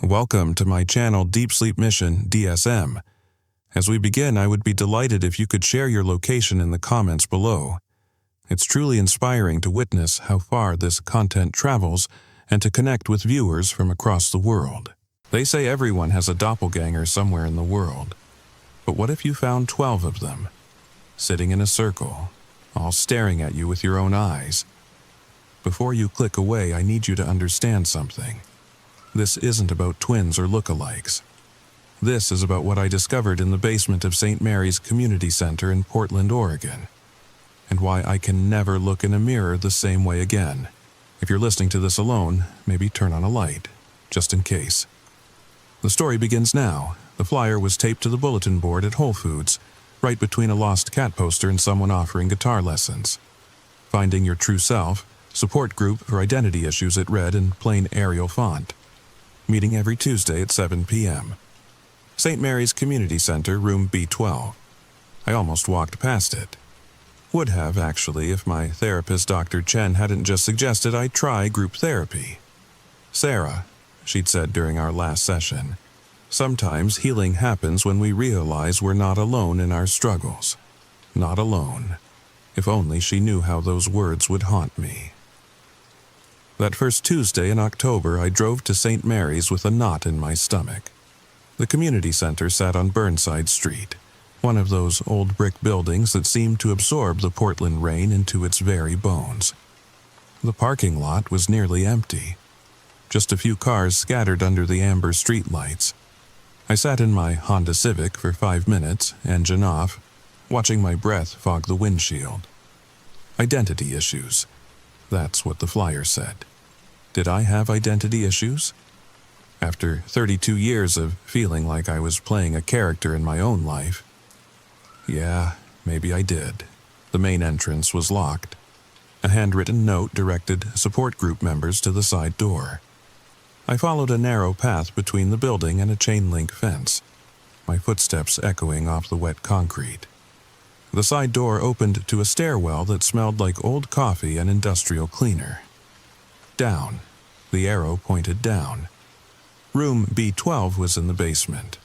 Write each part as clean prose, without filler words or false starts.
Welcome to my Channel Deep Sleep Mission-DSM. As we begin, I would be delighted if you could share your location in the comments below. It's truly inspiring to witness how far this content travels and to connect with viewers from across the world. They say everyone has a doppelganger somewhere in the world. But what if you found 12 of them, sitting in a circle, all staring at you with your own eyes? Before you click away, I need you to understand something. This isn't about twins or lookalikes. This is about what I discovered in the basement of St. Mary's Community Center in Portland, Oregon, and why I can never look in a mirror the same way again. If you're listening to this alone, maybe turn on a light, just in case. The story begins now. The flyer was taped to the bulletin board at Whole Foods, right between a lost cat poster and someone offering guitar lessons. Finding Your True Self, support group for identity issues, it read in plain Arial font. Meeting every Tuesday at 7 p.m. St. Mary's Community Center, room B12. I almost walked past it. Would have, actually, if my therapist, Dr. Chen, hadn't just suggested I try group therapy. Sarah, she'd said during our last session, sometimes healing happens when we realize we're not alone in our struggles. Not alone. If only she knew how those words would haunt me. That first Tuesday in October, I drove to St. Mary's with a knot in my stomach. The community center sat on Burnside Street, one of those old brick buildings that seemed to absorb the Portland rain into its very bones. The parking lot was nearly empty. Just a few cars scattered under the amber streetlights. I sat in my Honda Civic for 5 minutes, engine off, watching my breath fog the windshield. Identity issues. That's what the flyer said. Did I have identity issues? After 32 years of feeling like I was playing a character in my own life. Yeah, maybe I did. The main entrance was locked. A handwritten note directed support group members to the side door. I followed a narrow path between the building and a chain-link fence, my footsteps echoing off the wet concrete. The side door opened to a stairwell that smelled like old coffee and industrial cleaner. Down. The arrow pointed down. Room B12 was in the basement.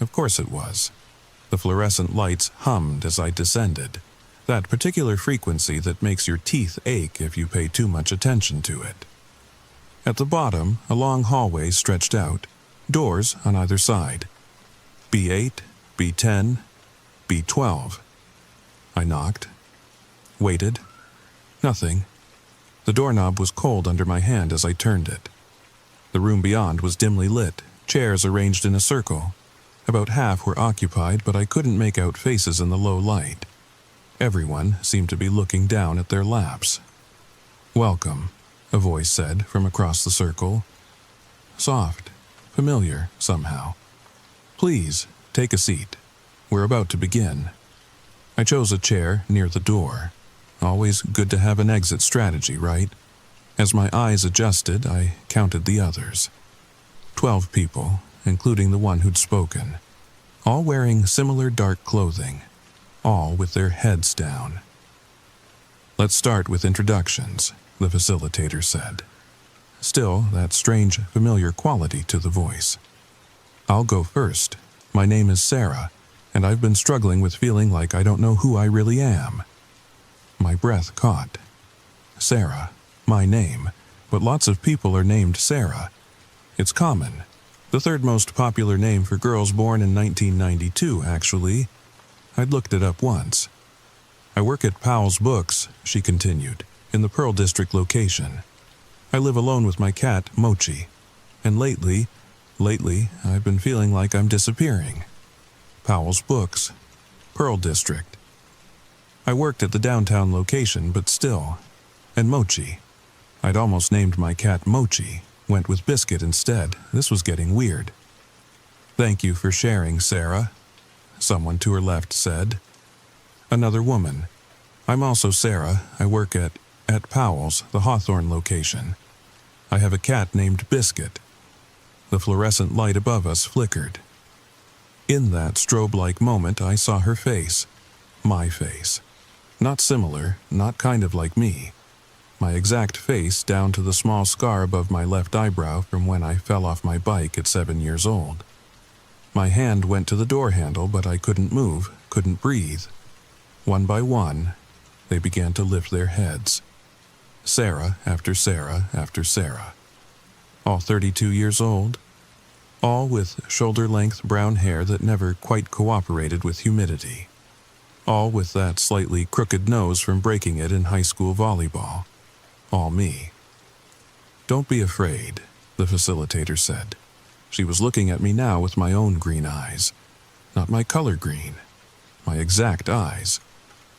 Of course it was. The fluorescent lights hummed as I descended, that particular frequency that makes your teeth ache if you pay too much attention to it. At the bottom, a long hallway stretched out, doors on either side. B8, B10, B12. I knocked. Waited. Nothing. The doorknob was cold under my hand as I turned it. The room beyond was dimly lit, chairs arranged in a circle. About half were occupied, but I couldn't make out faces in the low light. Everyone seemed to be looking down at their laps. "Welcome," a voice said from across the circle. Soft, familiar somehow. "Please, take a seat. We're about to begin." I chose a chair near the door. Always good to have an exit strategy, right? As my eyes adjusted, I counted the others. 12 people, including the one who'd spoken. All wearing similar dark clothing. All with their heads down. "Let's start with introductions," the facilitator said. Still, that strange, familiar quality to the voice. "I'll go first. My name is Sarah, and I've been struggling with feeling like I don't know who I really am." My breath caught. Sarah, my name, but lots of people are named Sarah. It's common. The third most popular name for girls born in 1992, actually. I'd looked it up once. "I work at Powell's Books," she continued, "in the Pearl District location. I live alone with my cat, Mochi. And lately, I've been feeling like I'm disappearing." Powell's Books, Pearl District. I worked at the downtown location, but still. And Mochi. I'd almost named my cat Mochi, went with Biscuit instead. This was getting weird. "Thank you for sharing, Sarah," someone to her left said. Another woman. "I'm also Sarah. I work at Powell's, the Hawthorne location. I have a cat named Biscuit." The fluorescent light above us flickered. In that strobe-like moment, I saw her face. My face. Not similar, not kind of like me. my exact face down to the small scar above my left eyebrow from when I fell off my bike at 7 years old. My hand went to the door handle, but I couldn't move, couldn't breathe. One by one, they began to lift their heads. Sarah after Sarah after Sarah. All 32 years old, all with shoulder-length brown hair that never quite cooperated with humidity. All with that slightly crooked nose from breaking it in high school volleyball. All me. "Don't be afraid," the facilitator said. She was looking at me now with my own green eyes. Not my color green. My exact eyes.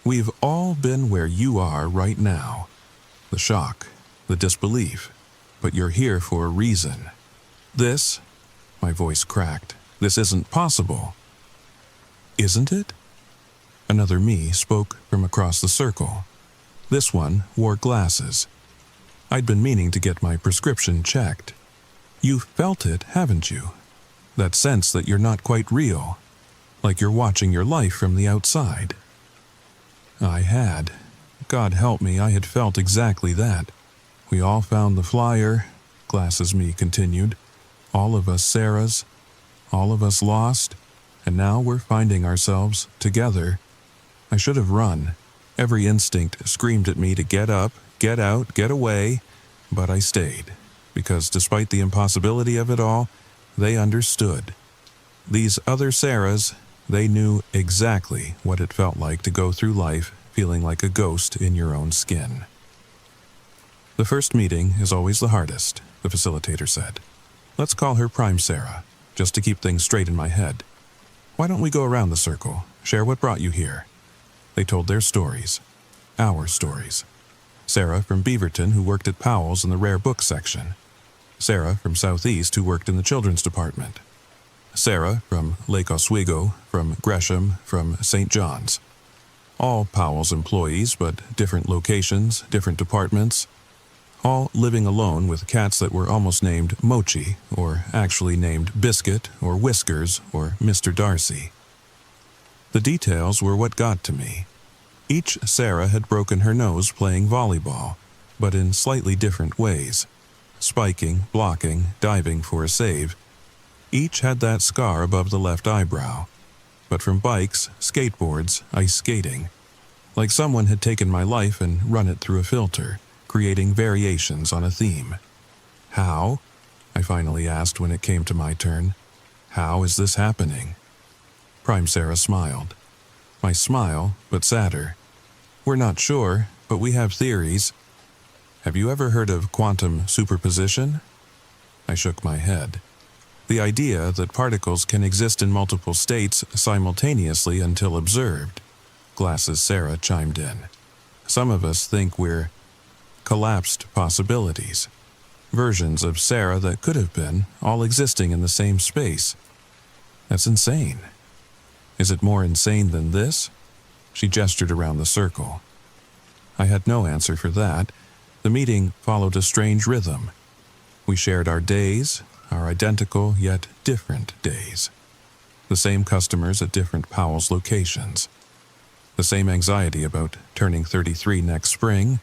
"We've all been where you are right now. The shock, the disbelief. But you're here for a reason. This," my voice cracked, "this isn't possible." "Isn't it?" Another me spoke from across the circle. This one wore glasses. I'd been meaning to get my prescription checked. "You've felt it, haven't you? That sense that you're not quite real, like you're watching your life from the outside." I had. God help me, I had felt exactly that. "We all found the flyer," Glasses Me continued. "All of us Sarahs, all of us lost, and now we're finding ourselves together." I should have run. Every instinct screamed at me to get up, get out, get away, but I stayed, because despite the impossibility of it all, they understood. These other Sarahs, they knew exactly what it felt like to go through life feeling like a ghost in your own skin. "The first meeting is always the hardest," the facilitator said. "Let's call her Prime Sarah, just to keep things straight in my head. Why don't we go around the circle, share what brought you here?" They told their stories. Our stories. Sarah from Beaverton, who worked at Powell's in the rare book section. Sarah from Southeast, who worked in the children's department. Sarah from Lake Oswego, from Gresham, from St. John's. All Powell's employees, but different locations, different departments. All living alone with cats that were almost named Mochi, or actually named Biscuit, or Whiskers, or Mr. Darcy. The details were what got to me. Each Sarah had broken her nose playing volleyball, but in slightly different ways. Spiking, blocking, diving for a save. Each had that scar above the left eyebrow, but from bikes, skateboards, ice skating. Like someone had taken my life and run it through a filter, creating variations on a theme. "How?" I finally asked when it came to my turn. "How is this happening?" Prime Sarah smiled. My smile, but sadder. "We're not sure, but we have theories." "Have you ever heard of quantum superposition?" I shook my head. The idea that particles can exist in multiple states simultaneously until observed. Glasses Sarah chimed in. "Some of us think we're collapsed possibilities. Versions of Sarah that could have been, all existing in the same space. That's insane." "Is it more insane than this?" She gestured around the circle. I had no answer for that. The meeting followed a strange rhythm. We shared our days, our identical yet different days. The same customers at different Powell's locations. The same anxiety about turning 33 next spring.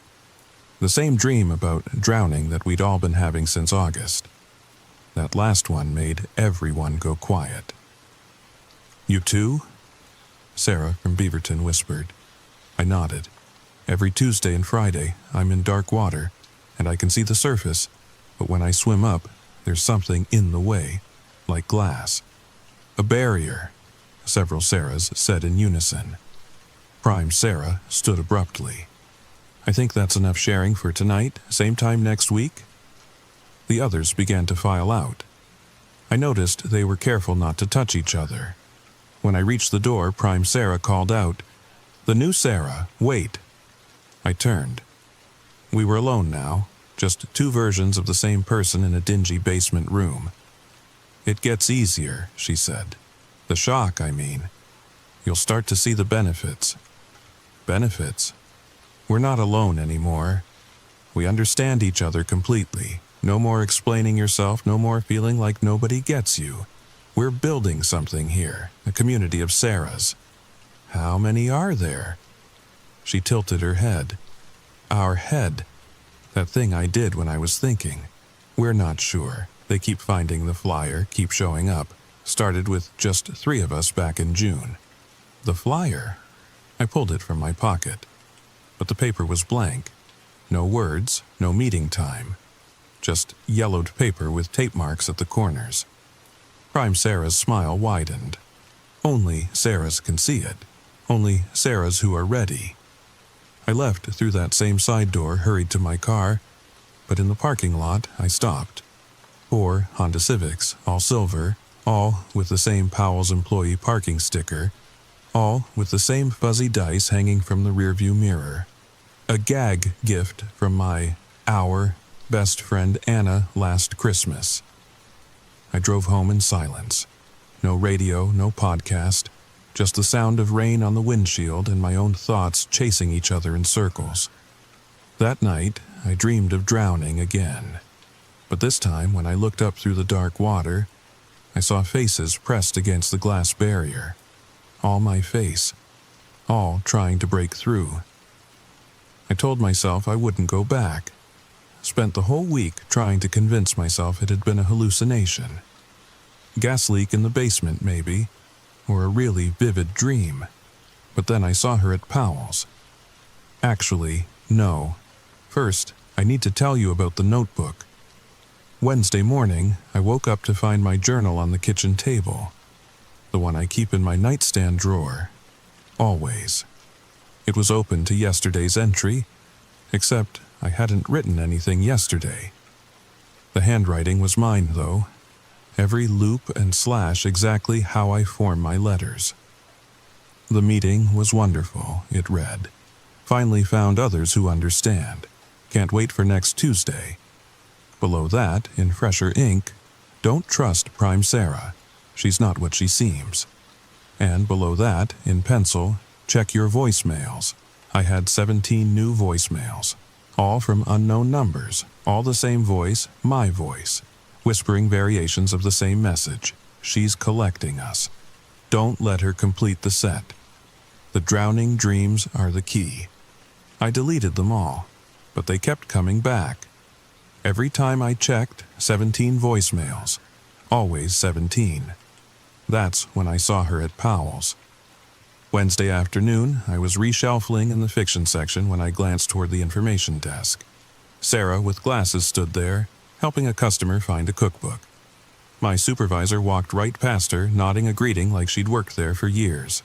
The same dream about drowning that we'd all been having since August. That last one made everyone go quiet. "You too?" Sarah from Beaverton whispered. I nodded. "Every Tuesday and Friday, I'm in dark water, and I can see the surface, but when I swim up, there's something in the way, like glass." "A barrier," several Sarahs said in unison. Prime Sarah stood abruptly. "I think that's enough sharing for tonight, same time next week." The others began to file out. I noticed they were careful not to touch each other. When I reached the door, Prime Sarah called out, "The new Sarah, wait." I turned. We were alone now, just two versions of the same person in a dingy basement room. "It gets easier," she said. "The shock, I mean. You'll start to see the benefits." Benefits? We're not alone anymore. We understand each other completely. No more explaining yourself, no more feeling like nobody gets you. We're building something here, a community of Sarahs. "How many are there?" She tilted her head. "Our head. That thing I did when I was thinking. We're not sure. They keep finding the flyer, keep showing up. Started with just 3 of us back in June. The flyer? I pulled it from my pocket. But the paper was blank. No words, no meeting time. Just yellowed paper with tape marks at the corners. Prime Sarah's smile widened. Only Sarah's can see it. Only Sarah's who are ready. I left through that same side door, hurried to my car, but in the parking lot I stopped. 4 Honda Civics, all silver, all with the same Powell's employee parking sticker, all with the same fuzzy dice hanging from the rearview mirror. A gag gift from our best friend Anna last Christmas. I drove home in silence. No radio, no podcast, just the sound of rain on the windshield and my own thoughts chasing each other in circles. That night, I dreamed of drowning again. But this time, when I looked up through the dark water, I saw faces pressed against the glass barrier. All my face. All trying to break through. I told myself I wouldn't go back. Spent the whole week trying to convince myself it had been a hallucination. Gas leak in the basement, maybe, or a really vivid dream. But then I saw her at Powell's. Actually, no. First, I need to tell you about the notebook. Wednesday morning, I woke up to find my journal on the kitchen table. The one I keep in my nightstand drawer. Always. It was open to yesterday's entry, except I hadn't written anything yesterday. The handwriting was mine, though. Every loop and slash exactly how I form my letters. The meeting was wonderful, it read. Finally found others who understand. Can't wait for next Tuesday. Below that, in fresher ink, don't trust Prime Sarah. She's not what she seems. And below that, in pencil, check your voicemails. I had 17 new voicemails. All from unknown numbers. All the same voice, my voice. Whispering variations of the same message. She's collecting us. Don't let her complete the set. The drowning dreams are the key. I deleted them all, but they kept coming back. Every time I checked, 17 voicemails. Always 17. That's when I saw her at Powell's. Wednesday afternoon, I was reshuffling in the fiction section when I glanced toward the information desk. Sarah, with glasses, stood there, helping a customer find a cookbook. My supervisor walked right past her, nodding a greeting like she'd worked there for years.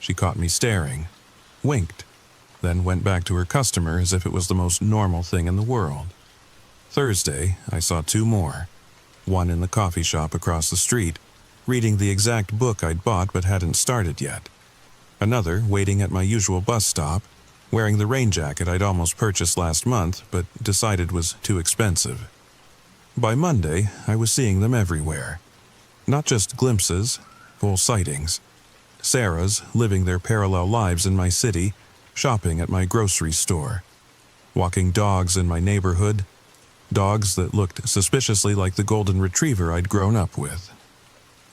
She caught me staring, winked, then went back to her customer as if it was the most normal thing in the world. Thursday, I saw 2 more. One in the coffee shop across the street, reading the exact book I'd bought but hadn't started yet. Another waiting at my usual bus stop, wearing the rain jacket I'd almost purchased last month but decided was too expensive. By Monday, I was seeing them everywhere. Not just glimpses, full sightings. Sarah's living their parallel lives in my city, shopping at my grocery store. Walking dogs in my neighborhood, dogs that looked suspiciously like the golden retriever I'd grown up with.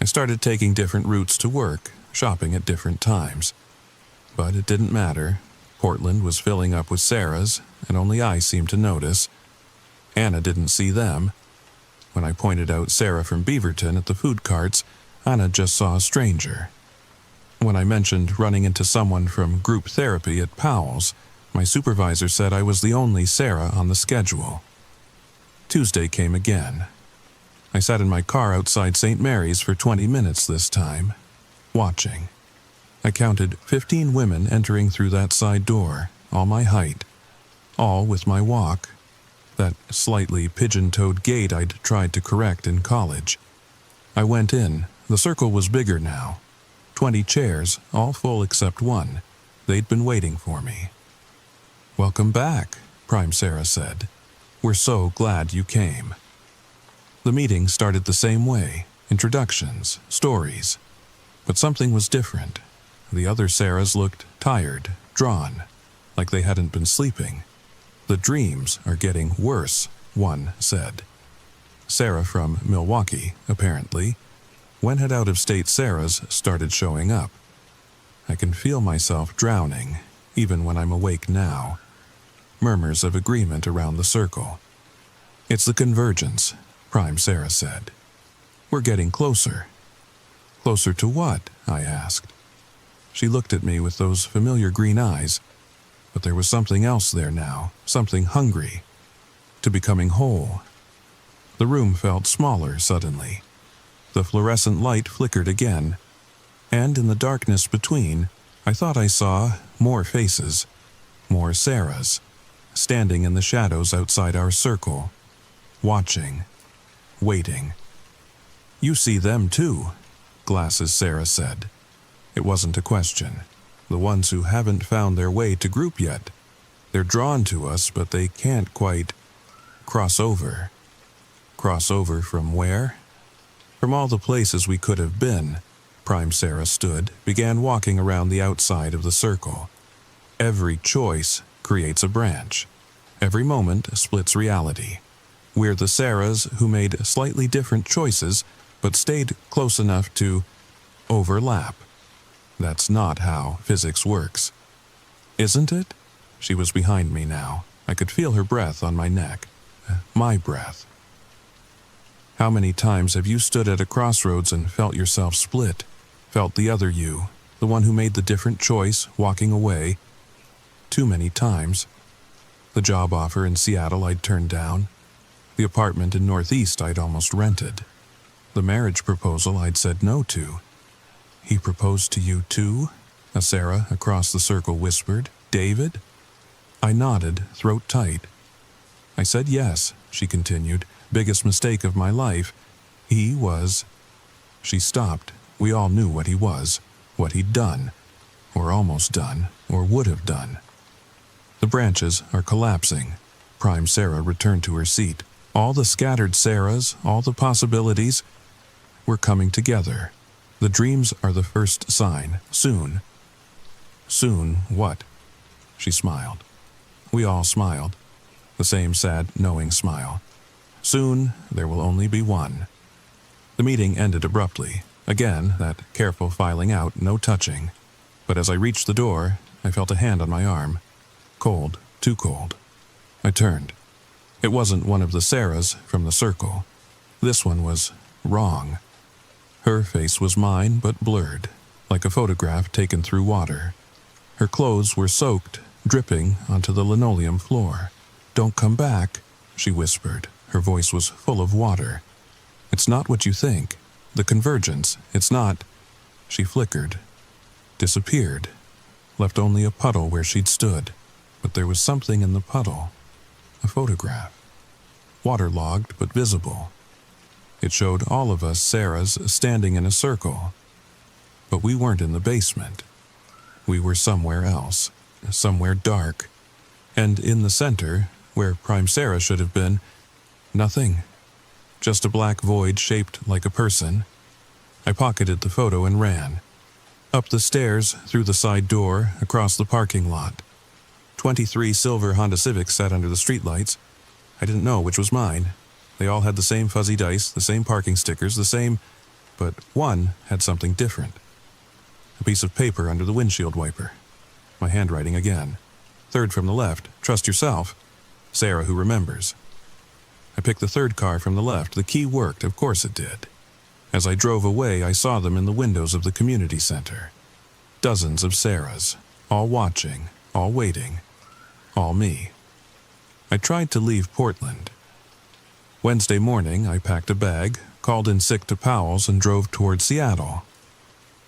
I started taking different routes to work, shopping at different times. But it didn't matter. Portland was filling up with Sarah's, and only I seemed to notice. Anna didn't see them. When I pointed out Sarah from Beaverton at the food carts, Anna just saw a stranger. When I mentioned running into someone from group therapy at Powell's, my supervisor said I was the only Sarah on the schedule. Tuesday came again. I sat in my car outside St. Mary's for 20 minutes this time, watching. I counted 15 women entering through that side door, all my height, all with my walk, that slightly pigeon-toed gait I'd tried to correct in college. I went in. The circle was bigger now. 20 chairs, all full except one. They'd been waiting for me. "Welcome back," Prime Sarah said. "We're so glad you came." The meeting started the same way. Introductions, stories. But something was different. The other Sarahs looked tired, drawn, like they hadn't been sleeping. "The dreams are getting worse," one said. Sarah from Milwaukee, apparently. When had out-of-state Sarahs started showing up? I can feel myself drowning, even when I'm awake now. murmurs of agreement around the circle. "It's the convergence," Prime Sarah said. "We're getting closer." "Closer to what?" I asked. She looked at me with those familiar green eyes, but there was something else there now, something hungry, to becoming whole. The room felt smaller suddenly. The fluorescent light flickered again, and in the darkness between, I thought I saw more faces, more Sarahs, standing in the shadows outside our circle, watching, waiting. "You see them too," Glasses Sarah said. It wasn't a question. The ones who haven't found their way to group yet. They're drawn to us, but they can't quite cross over. Cross over from where? From all the places we could have been. Prime Sarah stood, began walking around the outside of the circle. Every choice creates a branch. Every moment splits reality. We're the Sarahs who made slightly different choices, but stayed close enough to overlap. That's not how physics works. Isn't it? She was behind me now. I could feel her breath on my neck. My breath. How many times have you stood at a crossroads and felt yourself split? Felt the other you, the one who made the different choice, walking away? Too many times. The job offer in Seattle I'd turned down. The apartment in Northeast I'd almost rented. The marriage proposal I'd said no to. "He proposed to you too?" a Sarah across the circle whispered. "David?" I nodded, throat tight. "I said yes," she continued. "Biggest mistake of my life. He was..." She stopped. We all knew what he was, what he'd done, or almost done, or would have done. The branches are collapsing. Prime Sarah returned to her seat. All the scattered Sarahs, all the possibilities, were coming together. The dreams are the first sign. Soon. Soon what? She smiled. We all smiled. The same sad, knowing smile. Soon there will only be one. The meeting ended abruptly. Again, that careful filing out, no touching. But as I reached the door, I felt a hand on my arm. Cold, too cold. I turned. It wasn't one of the Sarahs from the circle. This one was wrong. Her face was mine, but blurred, like a photograph taken through water. Her clothes were soaked, dripping onto the linoleum floor. "Don't come back," she whispered. Her voice was full of water. "It's not what you think. The convergence, it's not..." She flickered, disappeared, left only a puddle where she'd stood. But there was something in the puddle. A photograph. Waterlogged but visible. It showed all of us Sarahs standing in a circle. But we weren't in the basement. We were somewhere else, somewhere dark. And in the center, where Prime Sarah should have been, nothing. Just a black void shaped like a person. I pocketed the photo and ran. Up the stairs, through the side door, across the parking lot. 23 silver Honda Civics sat under the streetlights. I didn't know which was mine. They all had the same fuzzy dice, the same parking stickers, the same... But one had something different. A piece of paper under the windshield wiper. My handwriting again. Third from the left, trust yourself. Sarah who remembers. I picked the third car from the left. The key worked, of course it did. As I drove away, I saw them in the windows of the community center. Dozens of Sarahs, all watching, all waiting, all me. I tried to leave Portland. Wednesday morning, I packed a bag, called in sick to Powell's, and drove toward Seattle.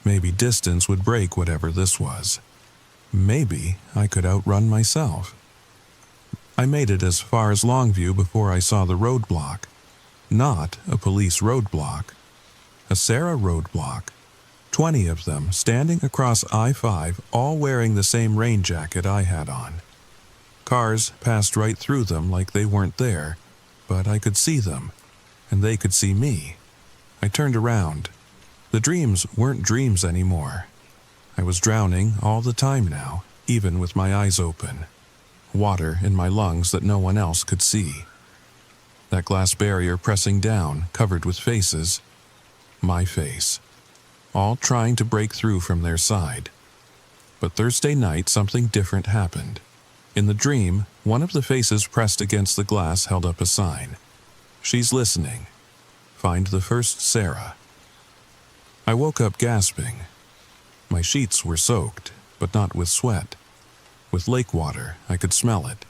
Maybe distance would break whatever this was. Maybe I could outrun myself. I made it as far as Longview before I saw the roadblock. Not a police roadblock. A Sarah roadblock. 20 of them standing across I-5, all wearing the same rain jacket I had on. Cars passed right through them like they weren't there, but I could see them, and they could see me. I turned around. The dreams weren't dreams anymore. I was drowning all the time now, even with my eyes open. Water in my lungs that no one else could see. That glass barrier pressing down, covered with faces. My face. All trying to break through from their side. But Thursday night something different happened. In the dream, one of the faces pressed against the glass held up a sign. "She's listening. Find the first Sarah." I woke up gasping. My sheets were soaked, but not with sweat. With lake water, I could smell it.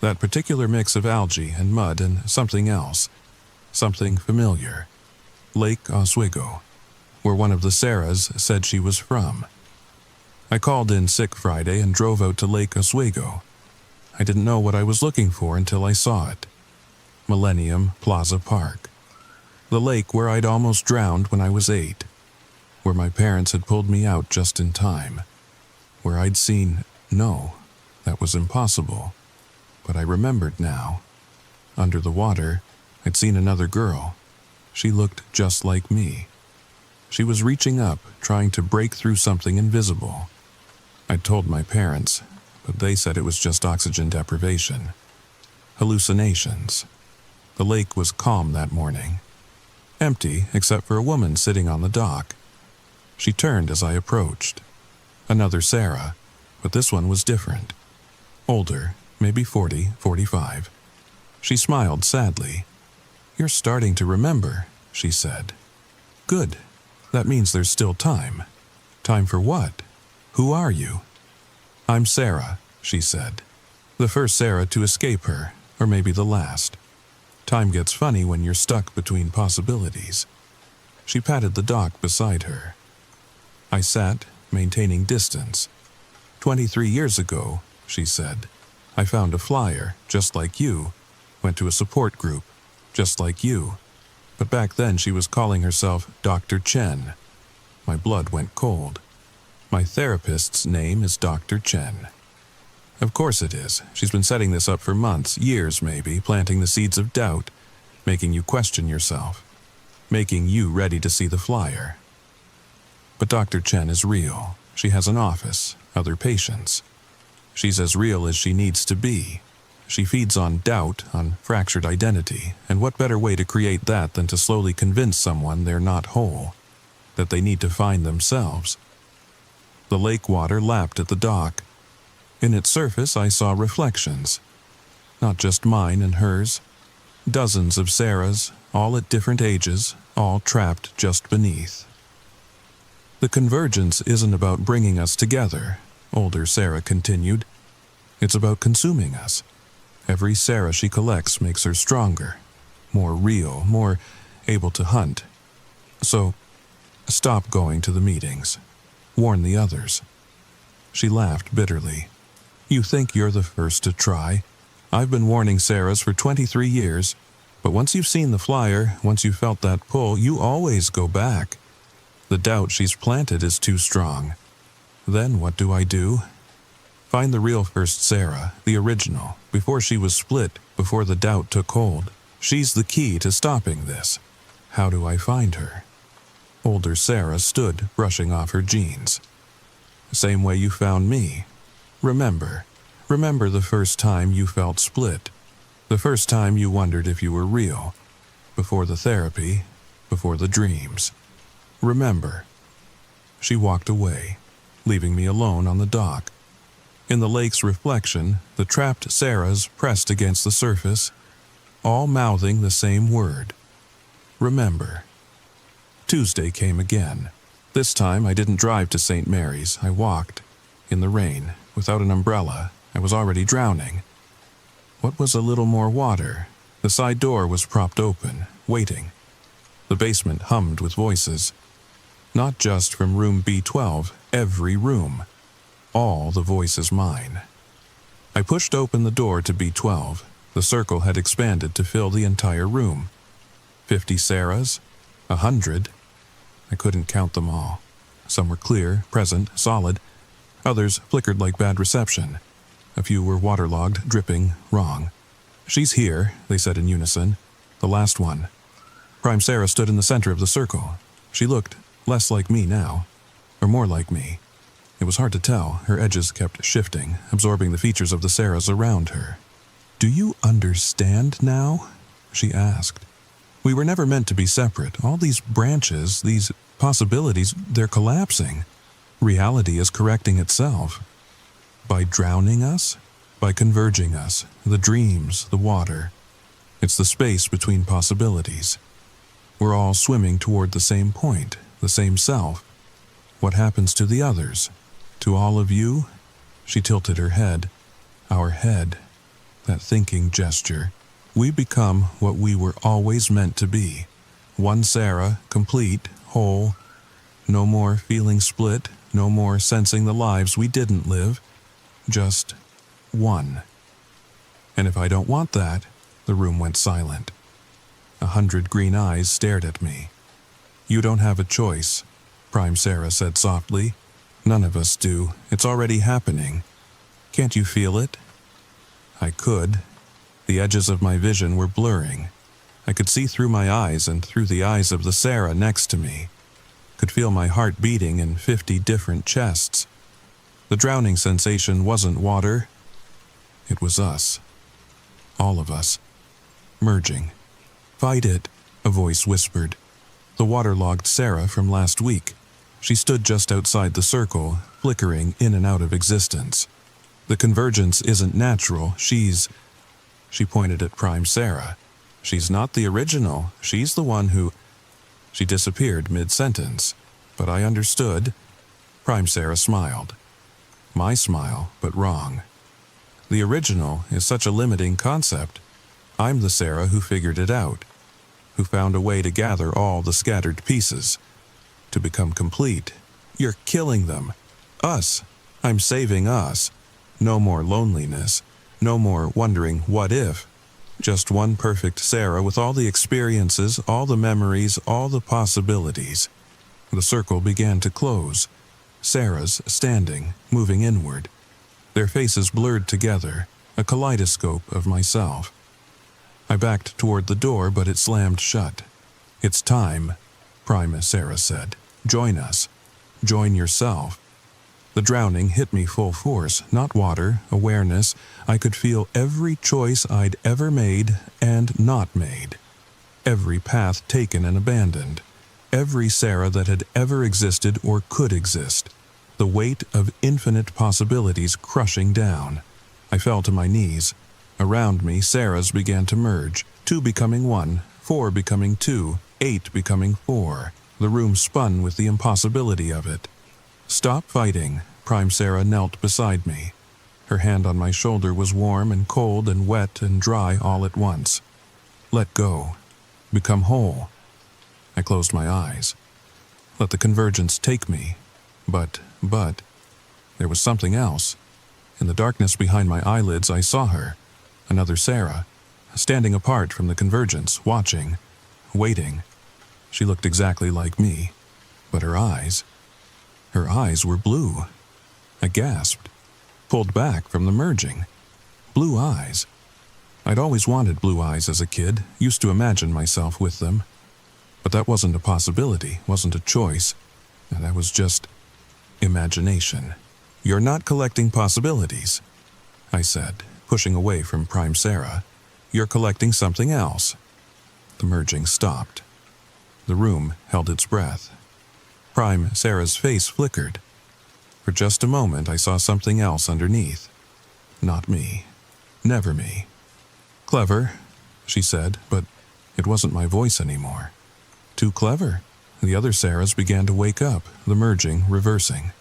That particular mix of algae and mud and something else. Something familiar. Lake Oswego, where one of the Sarahs said she was from. I called in sick Friday and drove out to Lake Oswego. I didn't know what I was looking for until I saw it. Millennium Plaza Park. The lake where I'd almost drowned when I was 8. Where my parents had pulled me out just in time. Where I'd seen, no, that was impossible. But I remembered now. Under the water, I'd seen another girl. She looked just like me. She was reaching up, trying to break through something invisible. I'd told my parents, but they said it was just oxygen deprivation. Hallucinations. The lake was calm that morning. Empty except for a woman sitting on the dock. She turned as I approached. Another Sarah, but this one was different. Older, maybe 40, 45. She smiled sadly. "You're starting to remember," she said. "Good. That means there's still time." "Time for what? Who are you?" "I'm Sarah," she said. "The first Sarah to escape her, or maybe the last. Time gets funny when you're stuck between possibilities." She patted the dock beside her. I sat, maintaining distance. 23 years ago, she said, I found a flyer, just like you, went to a support group, just like you. But back then she was calling herself Dr. Chen. My blood went cold. My therapist's name is Dr. Chen. Of course it is. She's been setting this up for months, years maybe, planting the seeds of doubt, making you question yourself, making you ready to see the flyer. But Dr. Chen is real. She has an office, other patients. She's as real as she needs to be. She feeds on doubt, on fractured identity, and what better way to create that than to slowly convince someone they're not whole, that they need to find themselves. The lake water lapped at the dock. In its surface I saw reflections. Not just mine and hers. Dozens of Sarahs, all at different ages, all trapped just beneath. The convergence isn't about bringing us together, older Sarah continued. It's about consuming us. Every Sarah she collects makes her stronger, more real, more able to hunt. So, stop going to the meetings. Warn the others. She laughed bitterly. You think you're the first to try. I've been warning Sarahs for 23 years, but once you've seen the flyer, once you've felt that pull, you always go back. The doubt she's planted is too strong. Then what do? Find the real first Sarah, the original, before she was split, before the doubt took hold. She's the key to stopping this. How do I find her? Older Sarah stood, brushing off her jeans. Same way you found me. Remember the first time you felt split. The first time you wondered if you were real. Before the therapy, before the dreams. Remember. She walked away, leaving me alone on the dock. In the lake's reflection, the trapped Sarahs pressed against the surface, all mouthing the same word. Remember. Tuesday came again. This time I didn't drive to St. Mary's. I walked. In the rain, without an umbrella. I was already drowning. What was a little more water? The side door was propped open, waiting. The basement hummed with voices. Not just from room B12, every room. All the voices mine. I pushed open the door to B12. The circle had expanded to fill the entire room. 50 Sarahs? 100? I couldn't count them all. Some were clear, present, solid. Others flickered like bad reception. A few were waterlogged, dripping, wrong. She's here, they said in unison. The last one. Prime Sarah stood in the center of the circle. She looked less like me now, or more like me. It was hard to tell. Her edges kept shifting, absorbing the features of the Sarahs around her. Do you understand now? She asked. We were never meant to be separate. All these branches, these possibilities, they're collapsing. Reality is correcting itself. By drowning us? by converging us, the dreams, the water. It's the space between possibilities. We're all swimming toward the same point, the same self. What happens to the others? To all of you? She tilted her head. Our head. That thinking gesture. We become what we were always meant to be. One Sarah, complete, whole. No more feeling split, no more sensing the lives we didn't live. Just one. And if I don't want that, the room went silent. 100 green eyes stared at me. You don't have a choice, Prime Sarah said softly. None of us do. It's already happening. Can't you feel it? I could. The edges of my vision were blurring. I could see through my eyes and through the eyes of the Sarah next to me. Could feel my heart beating in 50 different chests. The drowning sensation wasn't water. It was us. All of us. Merging. Fight it, a voice whispered. The waterlogged Sarah from last week. She stood just outside the circle, flickering in and out of existence. The convergence isn't natural. She pointed at Prime Sarah. She's not the original. She's the one who... She disappeared mid-sentence, but I understood. Prime Sarah smiled. My smile, but wrong. The original is such a limiting concept. I'm the Sarah who figured it out, who found a way to gather all the scattered pieces, to become complete. You're killing them. Us. I'm saving us. No more loneliness. No more wondering what if. Just one perfect Sarah with all the experiences, all the memories, all the possibilities. The circle began to close. Sarahs standing, moving inward. Their faces blurred together, a kaleidoscope of myself. I backed toward the door, but it slammed shut. It's time, Prime Sarah said. Join us. Join yourself. The drowning hit me full force, not water, awareness. I could feel every choice I'd ever made and not made. Every path taken and abandoned. Every Sarah that had ever existed or could exist. The weight of infinite possibilities crushing down. I fell to my knees. Around me, Sarahs began to merge, 2 becoming 1, 4 becoming 2, 8 becoming 4. The room spun with the impossibility of it. Stop fighting, Prime Sarah knelt beside me. Her hand on my shoulder was warm and cold and wet and dry all at once. Let go. Become whole. I closed my eyes. Let the convergence take me. But, there was something else. In the darkness behind my eyelids, I saw her. Another Sarah, standing apart from the convergence, watching, waiting. She looked exactly like me, but her eyes were blue. I gasped, pulled back from the merging. Blue eyes. I'd always wanted blue eyes as a kid, used to imagine myself with them. But that wasn't a possibility, wasn't a choice. And that was just imagination. You're not collecting possibilities, I said, pushing away from Prime Sarah. You're collecting something else. The merging stopped. The room held its breath. Prime Sarah's face flickered. For just a moment I saw something else underneath. Not me. Never me. Clever, she said, but it wasn't my voice anymore. Too clever. The other Sarahs began to wake up, the merging reversing.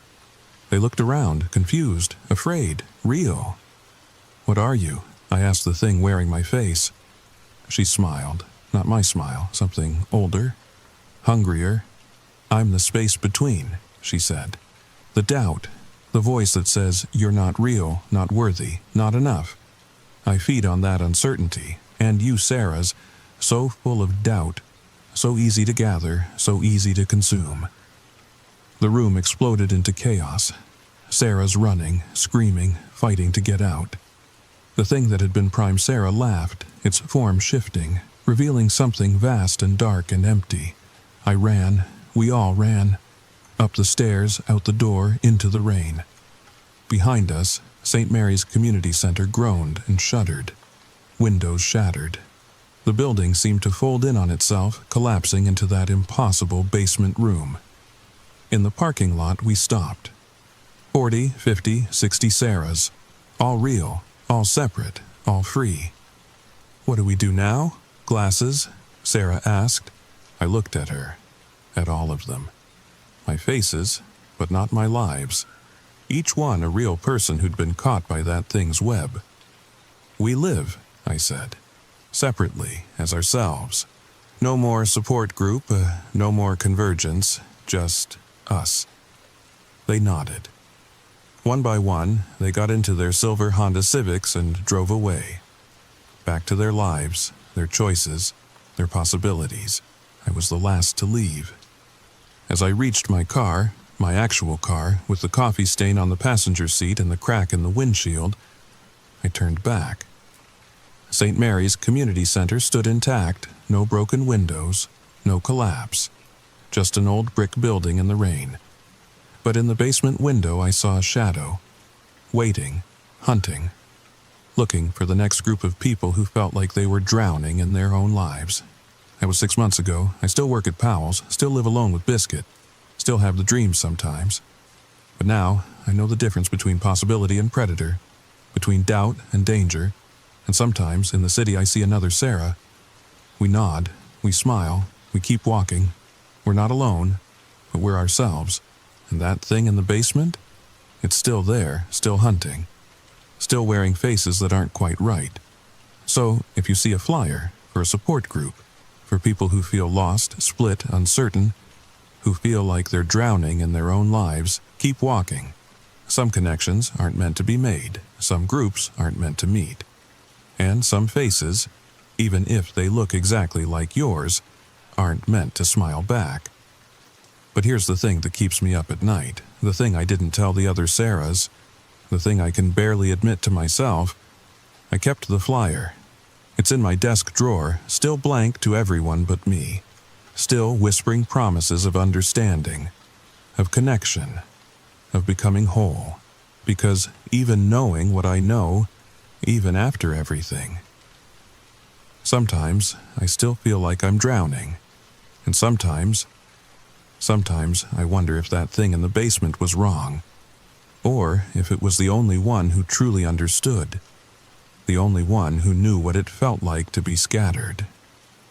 They looked around, confused, afraid, real. What are you? I asked the thing wearing my face. She smiled, not my smile, something older, hungrier. I'm the space between, she said. The doubt, the voice that says you're not real, not worthy, not enough. I feed on that uncertainty, and you Sarahs, so full of doubt, so easy to gather, so easy to consume. The room exploded into chaos. Sarahs running, screaming, fighting to get out. The thing that had been Prime Sarah laughed, its form shifting, revealing something vast and dark and empty. I ran, we all ran. Up the stairs, out the door, into the rain. Behind us, St. Mary's Community Center groaned and shuddered. Windows shattered. The building seemed to fold in on itself, collapsing into that impossible basement room. In the parking lot, we stopped. 40, 50, 60 Sarahs. All real, All separate, all free. "What do we do now? Glasses?" Sarah asked. I looked at her, at all of them. My faces, but not my lives. Each one a real person who'd been caught by that thing's web. "We live," I said, "separately, as ourselves. No more support group, no more convergence, just us." They nodded. One by one, they got into their silver Honda Civics and drove away. Back to their lives, their choices, their possibilities. I was the last to leave. As I reached my car, my actual car, with the coffee stain on the passenger seat and the crack in the windshield, I turned back. St. Mary's Community Center stood intact, no broken windows, no collapse, just an old brick building in the rain. But in the basement window I saw a shadow, waiting, hunting, looking for the next group of people who felt like they were drowning in their own lives. That was 6 months ago. I still work at Powell's, still live alone with Biscuit, still have the dreams sometimes. But now I know the difference between possibility and predator, between doubt and danger, and sometimes in the city I see another Sarah. We nod, we smile, we keep walking. We're not alone, but we're ourselves. And that thing in the basement? It's still there, still hunting, still wearing faces that aren't quite right. So, if you see a flyer for a support group, for people who feel lost, split, uncertain, who feel like they're drowning in their own lives, keep walking. Some connections aren't meant to be made, some groups aren't meant to meet. And some faces, even if they look exactly like yours, aren't meant to smile back. But here's the thing that keeps me up at night, the thing I didn't tell the other Sarahs, the thing I can barely admit to myself. I kept the flyer. It's in my desk drawer, still blank to everyone but me, still whispering promises of understanding, of connection, of becoming whole. Because even knowing what I know, even after everything, sometimes I still feel like I'm drowning, and sometimes I wonder if that thing in the basement was wrong, or if it was the only one who truly understood, the only one who knew what it felt like to be scattered,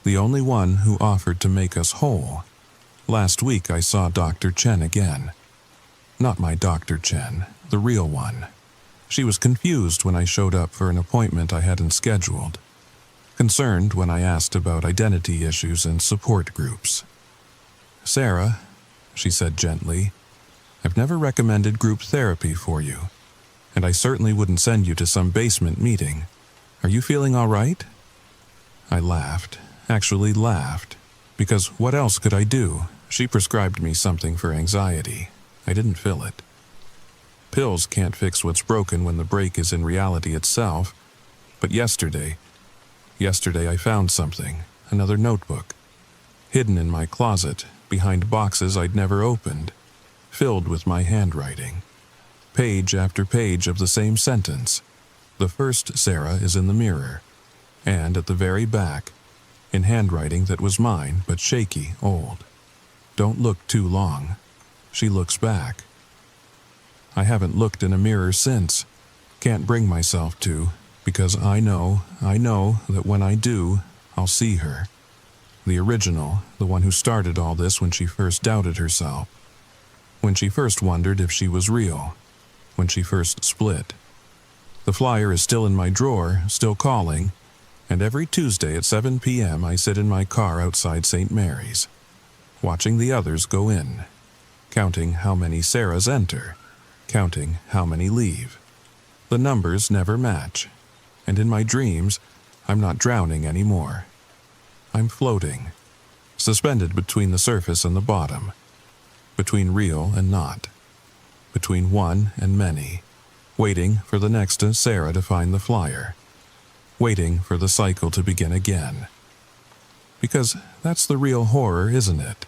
the only one who offered to make us whole. Last week I saw Dr. Chen again. Not my Dr. Chen, the real one. She was confused when I showed up for an appointment I hadn't scheduled, concerned when I asked about identity issues and support groups. "Sarah," she said gently, "I've never recommended group therapy for you, and I certainly wouldn't send you to some basement meeting. Are you feeling all right?" I laughed, actually laughed, because what else could I do? She prescribed me something for anxiety. I didn't feel it. Pills can't fix what's broken when the break is in reality itself. But yesterday I found something, another notebook, hidden in my closet, behind boxes I'd never opened, filled with my handwriting. Page after page of the same sentence. The first Sarah is in the mirror, and at the very back, in handwriting that was mine but shaky, old. "Don't look too long." She looks back. I haven't looked in a mirror since. Can't bring myself to, because I know that when I do, I'll see her. The original, the one who started all this when she first doubted herself. When she first wondered if she was real. When she first split. The flyer is still in my drawer, still calling, and every Tuesday at 7 p.m. I sit in my car outside St. Mary's, watching the others go in, counting how many Sarahs enter, counting how many leave. The numbers never match, and in my dreams, I'm not drowning anymore. I'm floating, suspended between the surface and the bottom, between real and not, between one and many, waiting for the next Sarah to find the flyer, waiting for the cycle to begin again. Because that's the real horror, isn't it?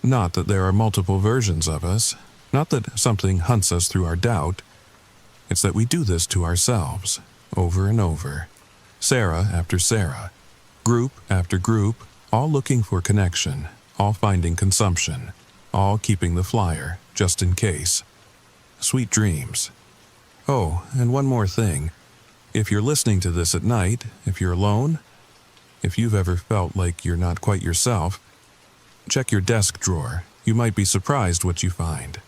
Not that there are multiple versions of us, not that something hunts us through our doubt. It's that we do this to ourselves, over and over, Sarah after Sarah, group after group, all looking for connection, all finding consumption, all keeping the flyer, just in case. Sweet dreams. Oh, and one more thing. If you're listening to this at night, if you're alone, if you've ever felt like you're not quite yourself, check your desk drawer. You might be surprised what you find.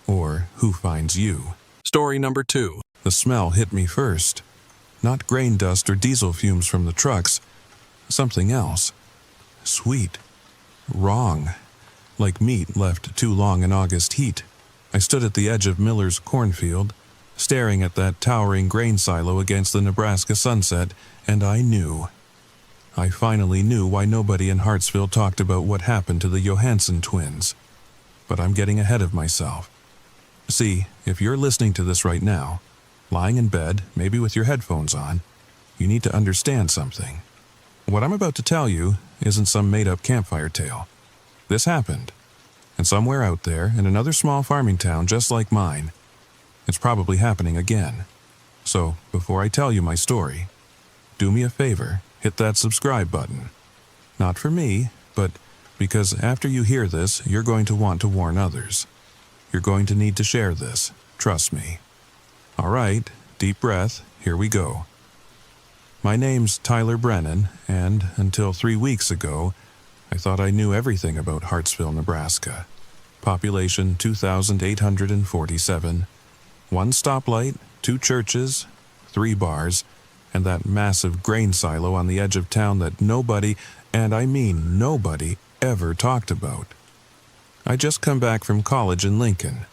Or who finds you. Story number 2. The smell hit me first. Not grain dust or diesel fumes from the trucks. Something else. Sweet. Wrong. Like meat left too long in August heat. I stood at the edge of Miller's cornfield, staring at that towering grain silo against the Nebraska sunset, and I knew. I finally knew why nobody in Hartsville talked about what happened to the Johansson twins. But I'm getting ahead of myself. See, if you're listening to this right now, lying in bed, maybe with your headphones on, you need to understand something. What I'm about to tell you isn't some made-up campfire tale. This happened. And somewhere out there, in another small farming town just like mine, it's probably happening again. So, before I tell you my story, do me a favor, hit that subscribe button. Not for me, but because after you hear this, you're going to want to warn others. You're going to need to share this, trust me. All right, deep breath, here we go. My name's Tyler Brennan, and until 3 weeks ago, I thought I knew everything about Hartsville, Nebraska. Population 2,847, 1 stoplight, 2 churches, 3 bars, and that massive grain silo on the edge of town that nobody, and I mean nobody, ever talked about. I just come back from college in Lincoln.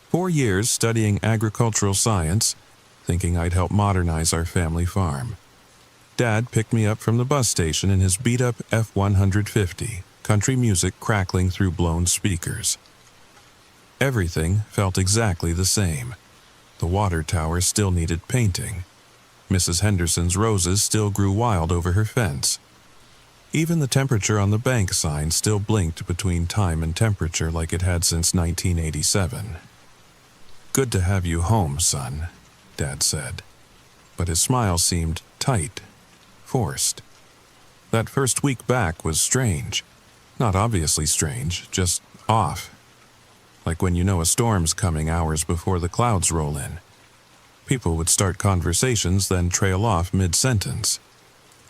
4 years studying agricultural science, thinking I'd help modernize our family farm. Dad picked me up from the bus station in his beat-up F-150, country music crackling through blown speakers. Everything felt exactly the same. The water tower still needed painting. Mrs. Henderson's roses still grew wild over her fence. Even the temperature on the bank sign still blinked between time and temperature like it had since 1987. "Good to have you home, son," Dad said. But his smile seemed tight, forced. That first week back was strange. Not obviously strange, just off. Like when you know a storm's coming hours before the clouds roll in. People would start conversations, then trail off mid-sentence.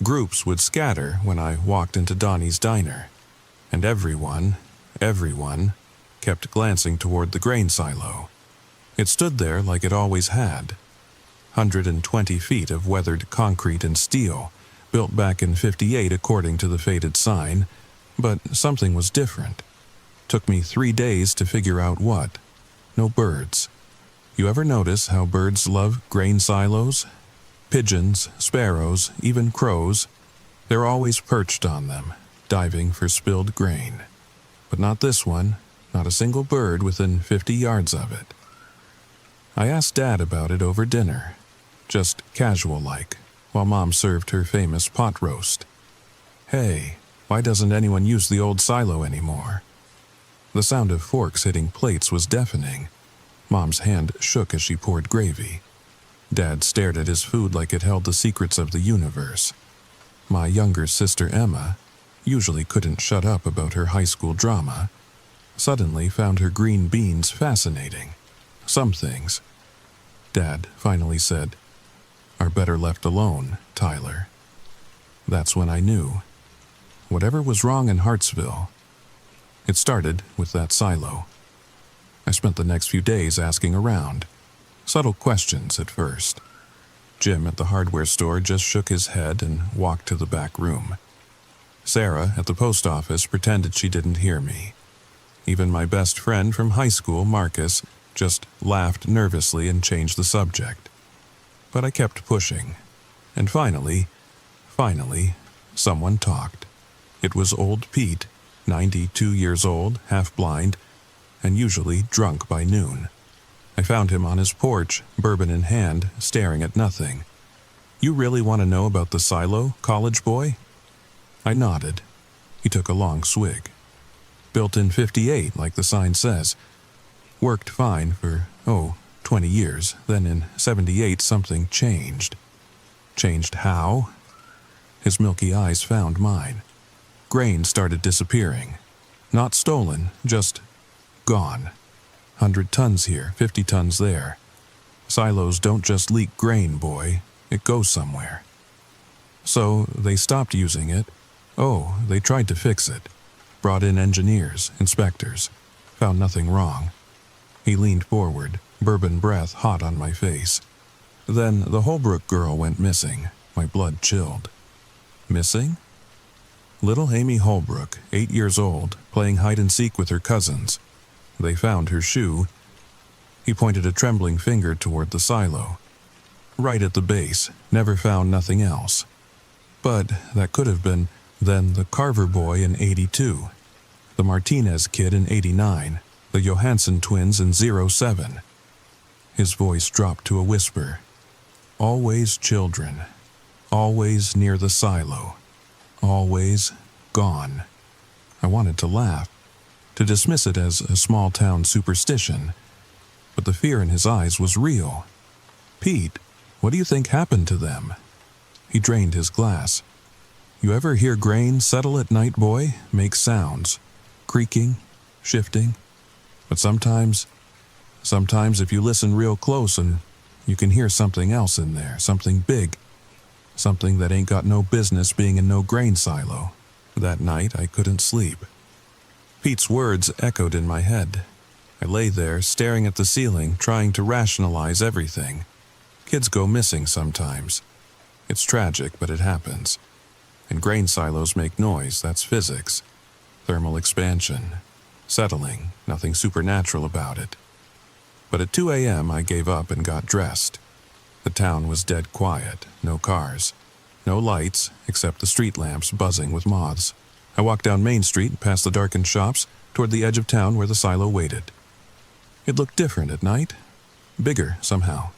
Groups would scatter when I walked into Donnie's diner. And everyone kept glancing toward the grain silo. It stood there like it always had. 120 feet of weathered concrete and steel, built back in '58 according to the faded sign, but something was different. Took me 3 days to figure out what. No birds. You ever notice how birds love grain silos? Pigeons, sparrows, even crows. They're always perched on them, diving for spilled grain. But not this one, not a single bird within 50 yards of it. I asked Dad about it over dinner, just casual-like, while Mom served her famous pot roast. Hey, why doesn't anyone use the old silo anymore? The sound of forks hitting plates was deafening. Mom's hand shook as she poured gravy. Dad stared at his food like it held the secrets of the universe. My younger sister Emma, usually couldn't shut up about her high school drama, suddenly found her green beans fascinating. Some things, Dad finally said, are better left alone, Tyler. That's when I knew. Whatever was wrong in Hartsville, it started with that silo. I spent the next few days asking around. Subtle questions at first. Jim at the hardware store just shook his head and walked to the back room. Sarah at the post office pretended she didn't hear me. Even my best friend from high school, Marcus, just laughed nervously and changed the subject. But I kept pushing. And finally, someone talked. It was old Pete, 92 years old, half-blind, and usually drunk by noon. I found him on his porch, bourbon in hand, staring at nothing. "You really want to know about the silo, college boy?" I nodded. He took a long swig. "Built in '58, like the sign says. Worked fine for, 20 years. Then in '78 something changed." "Changed how?" His milky eyes found mine. Grain started disappearing. Not stolen, just gone. 100 tons here, 50 tons there. Silos don't just leak grain, boy. It goes somewhere. So they stopped using it. Oh, they tried to fix it. Brought in engineers, inspectors. Found nothing wrong. He leaned forward, bourbon breath hot on my face. Then the Holbrook girl went missing. My blood chilled. Missing? Little Amy Holbrook, 8 years old, playing hide-and-seek with her cousins. They found her shoe. He pointed a trembling finger toward the silo. Right at the base, never found nothing else. But that could have been, then, the Carver boy in 82, the Martinez kid in 89, the Johansson twins in 07. His voice dropped to a whisper. Always children. Always near the silo. Always gone. I wanted to laugh, to dismiss it as a small-town superstition, but the fear in his eyes was real. Pete, what do you think happened to them? He drained his glass. You ever hear grain settle at night, boy? Make sounds. Creaking, shifting. But sometimes if you listen real close and you can hear something else in there, something big. Something that ain't got no business being in no grain silo. That night I couldn't sleep. Pete's words echoed in my head. I lay there, staring at the ceiling, trying to rationalize everything. Kids go missing sometimes. It's tragic, but it happens. And grain silos make noise, that's physics. Thermal expansion. Settling, nothing supernatural about it. But at 2 a.m. I gave up and got dressed. The town was dead quiet, no cars. No lights, except the street lamps buzzing with moths. I walked down Main Street, past the darkened shops, toward the edge of town where the silo waited. It looked different at night. Bigger, somehow.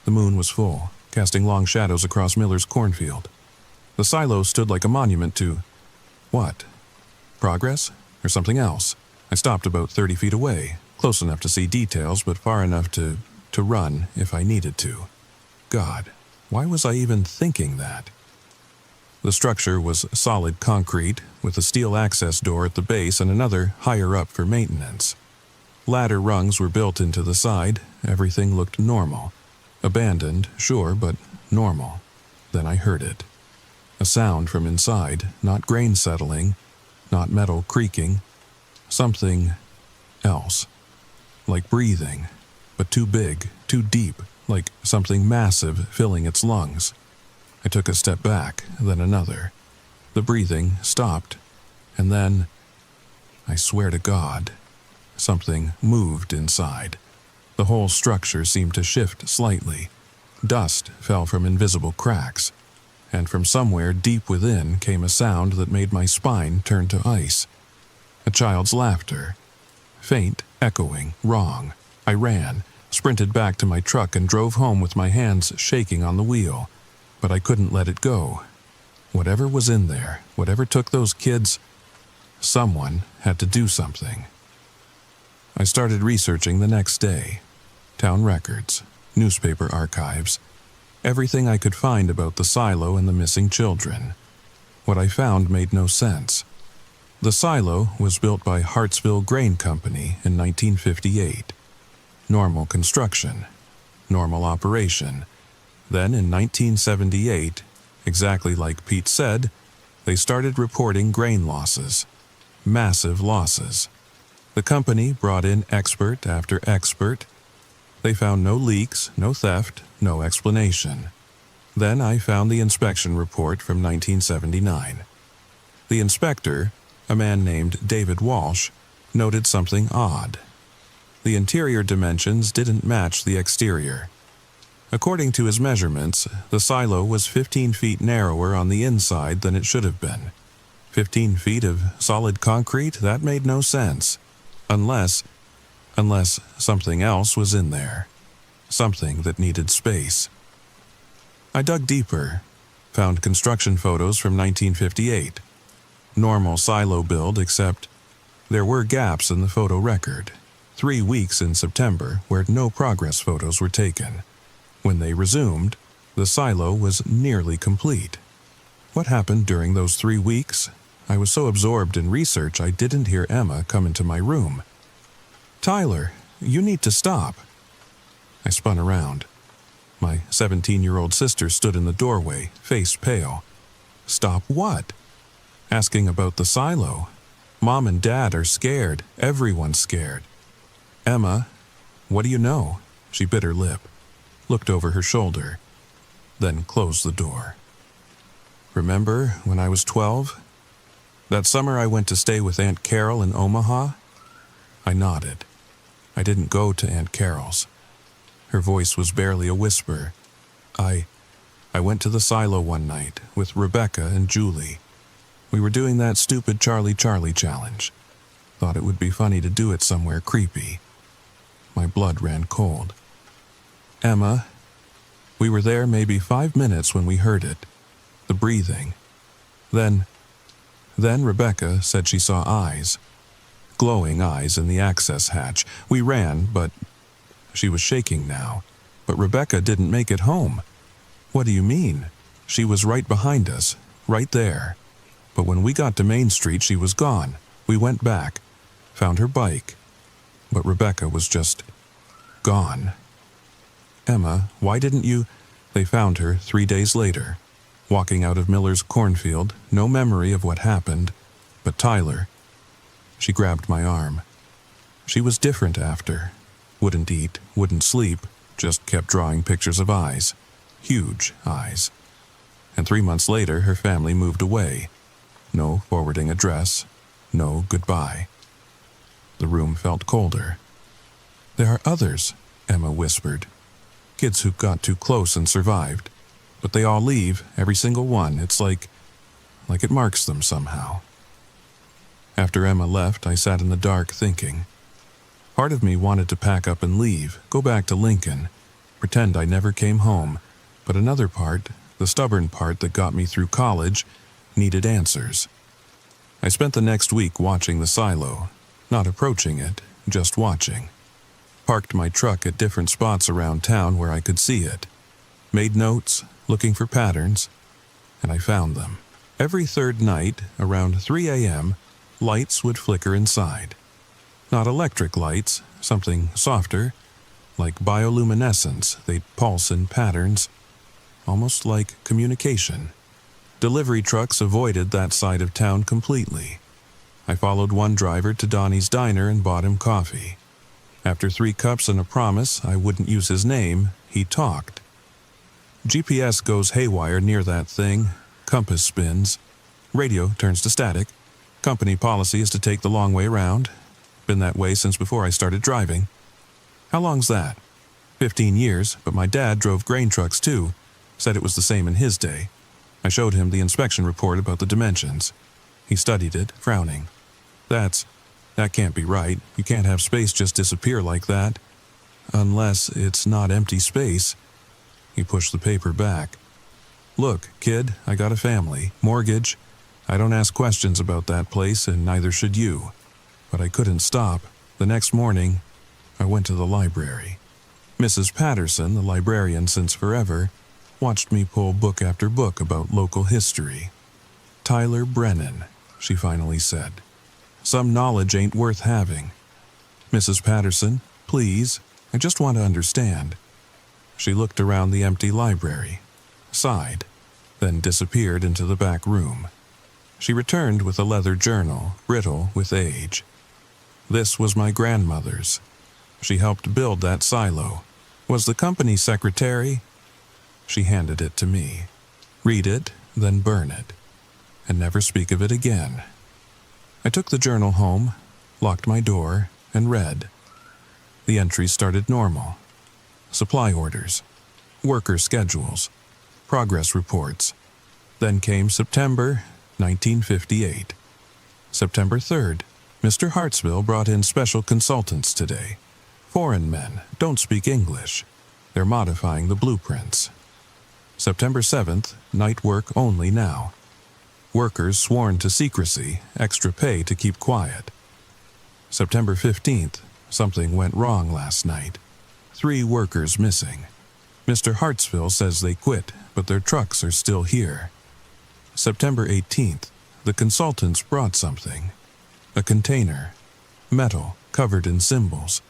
The moon was full, casting long shadows across Miller's cornfield. The silo stood like a monument to... what? Progress? Or something else? I stopped about 30 feet away, close enough to see details, but far enough to run if I needed to. God, why was I even thinking that? The structure was solid concrete, with a steel access door at the base and another higher up for maintenance. Ladder rungs were built into the side. Everything looked normal. Abandoned, sure, but normal. Then I heard it. A sound from inside, not grain settling, not metal creaking. Something else. Like breathing, but too big, too deep, like something massive filling its lungs. I took a step back, then another. The breathing stopped, and then, I swear to God, something moved inside. The whole structure seemed to shift slightly. Dust fell from invisible cracks, and from somewhere deep within came a sound that made my spine turn to ice. A child's laughter. Faint, echoing, wrong. I ran, sprinted back to my truck and drove home with my hands shaking on the wheel. But I couldn't let it go. Whatever was in there, whatever took those kids, someone had to do something. I started researching the next day. Town records, newspaper archives, everything I could find about the silo and the missing children. What I found made no sense. The silo was built by Hartsville Grain Company in 1958. Normal construction, normal operation. Then in 1978, exactly like Pete said, they started reporting grain losses. Massive losses. The company brought in expert after expert. They found no leaks, no theft, no explanation. Then I found the inspection report from 1979. The inspector, a man named David Walsh, noted something odd. The interior dimensions didn't match the exterior. According to his measurements, the silo was 15 feet narrower on the inside than it should have been. 15 feet of solid concrete? That made no sense. Unless something else was in there. Something that needed space. I dug deeper, found construction photos from 1958. Normal silo build, except there were gaps in the photo record. 3 weeks in September where no progress photos were taken. When they resumed, the silo was nearly complete. What happened during those 3 weeks? I was so absorbed in research I didn't hear Emma come into my room. "Tyler, you need to stop." I spun around. My 17-year-old sister stood in the doorway, face pale. "Stop what?" "Asking about the silo. Mom and Dad are scared. Everyone's scared." "Emma, what do you know?" She bit her lip, looked over her shoulder, then closed the door. "Remember when I was 12? That summer I went to stay with Aunt Carol in Omaha?" I nodded. I didn't go to Aunt Carol's. Her voice was barely a whisper. I went to the silo one night with Rebecca and Julie. We were doing that stupid Charlie challenge. Thought it would be funny to do it somewhere creepy. My blood ran cold. "Emma, we were there maybe 5 minutes when we heard it. The breathing. Then Rebecca said she saw eyes. Glowing eyes in the access hatch. We ran, but..." She was shaking now. "But Rebecca didn't make it home." "What do you mean?" "She was right behind us, right there. But when we got to Main Street, she was gone. We went back, found her bike. But Rebecca was just gone." "Emma, why didn't you..." "They found her 3 days later, walking out of Miller's cornfield, no memory of what happened. But Tyler..." She grabbed my arm. "She was different after. Wouldn't eat, wouldn't sleep, just kept drawing pictures of eyes. Huge eyes. And 3 months later, her family moved away. No forwarding address, no goodbye." The room felt colder. "There are others," Emma whispered. "Kids who got too close and survived. But they all leave, every single one. It's like it marks them somehow." After Emma left, I sat in the dark thinking. Part of me wanted to pack up and leave, go back to Lincoln, pretend I never came home, but another part, the stubborn part that got me through college, needed answers. I spent the next week watching the silo, not approaching it, just watching. Parked my truck at different spots around town where I could see it. Made notes, looking for patterns, and I found them. Every third night, around 3 a.m., lights would flicker inside. Not electric lights, something softer, like bioluminescence. They'd pulse in patterns, almost like communication. Delivery trucks avoided that side of town completely. I followed one driver to Donnie's diner and bought him coffee. After 3 cups and a promise I wouldn't use his name, he talked. GPS goes haywire near that thing, compass spins, radio turns to static. Company policy is to take the long way around. Been that way since before I started driving. How long's that? 15 years, but my dad drove grain trucks too. Said it was the same in his day. I showed him the inspection report about the dimensions. He studied it, frowning. That can't be right. You can't have space just disappear like that. Unless it's not empty space." He pushed the paper back. "Look, kid, I got a family, mortgage. I don't ask questions about that place, and neither should you." But I couldn't stop. The next morning, I went to the library. Mrs. Patterson, the librarian since forever, watched me pull book after book about local history. "Tyler Brennan," she finally said. "Some knowledge ain't worth having. Mrs. Patterson, please, I just want to understand." She looked around the empty library, sighed, then disappeared into the back room. She returned with a leather journal, brittle with age. This was my grandmother's. She helped build that silo. Was the company secretary? She handed it to me. "Read it, then burn it, and never speak of it again." I took the journal home, locked my door, and read. The entries started normal. Supply orders, worker schedules, progress reports. Then came September 1958. September 3rd, Mr. Hartsville brought in special consultants today. Foreign men, don't speak English. They're modifying the blueprints. September 7th, night work only now. Workers sworn to secrecy, extra pay to keep quiet. September 15th, something went wrong last night. 3 workers missing. Mr. Hartsville says they quit, but their trucks are still here. September 18th, the consultants brought something. A container. Metal, covered in symbols.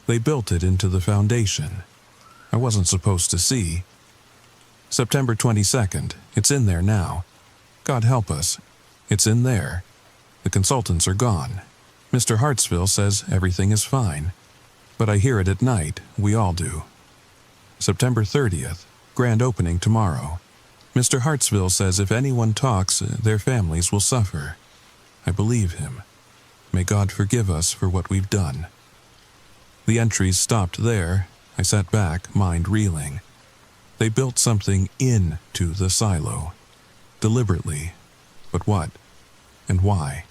They built it into the foundation. I wasn't supposed to see. September 22nd, it's in there now. God help us. It's in there. The consultants are gone. Mr. Hartsville says everything is fine. But I hear it at night, we all do. September 30th, grand opening tomorrow. Mr. Hartsville says if anyone talks, their families will suffer. I believe him. May God forgive us for what we've done. The entries stopped there. I sat back, mind reeling. They built something into the silo. Deliberately. But what? And why?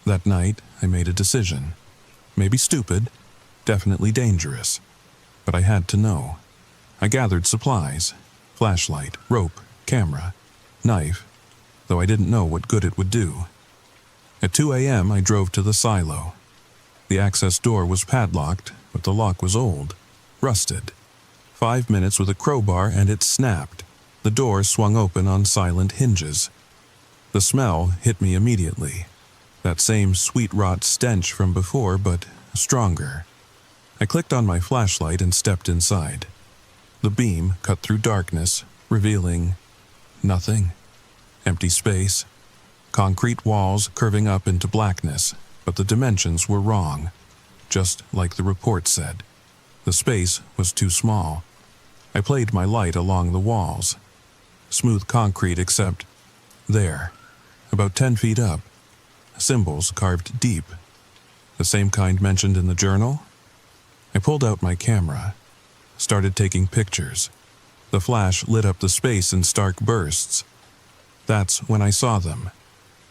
That night, I made a decision. Maybe stupid, definitely dangerous. But I had to know. I gathered supplies. Flashlight, rope, camera, knife, though I didn't know what good it would do. At 2 a.m., I drove to the silo. The access door was padlocked, but the lock was old, rusted. 5 minutes with a crowbar and it snapped. The door swung open on silent hinges. The smell hit me immediately. That same sweet rot stench from before, but stronger. I clicked on my flashlight and stepped inside. The beam cut through darkness, revealing nothing. Empty space. Concrete walls curving up into blackness, but the dimensions were wrong. Just like the report said. The space was too small. I played my light along the walls. Smooth concrete except there, about 10 feet up. Symbols carved deep. The same kind mentioned in the journal? I pulled out my camera, started taking pictures. The flash lit up the space in stark bursts. That's when I saw them.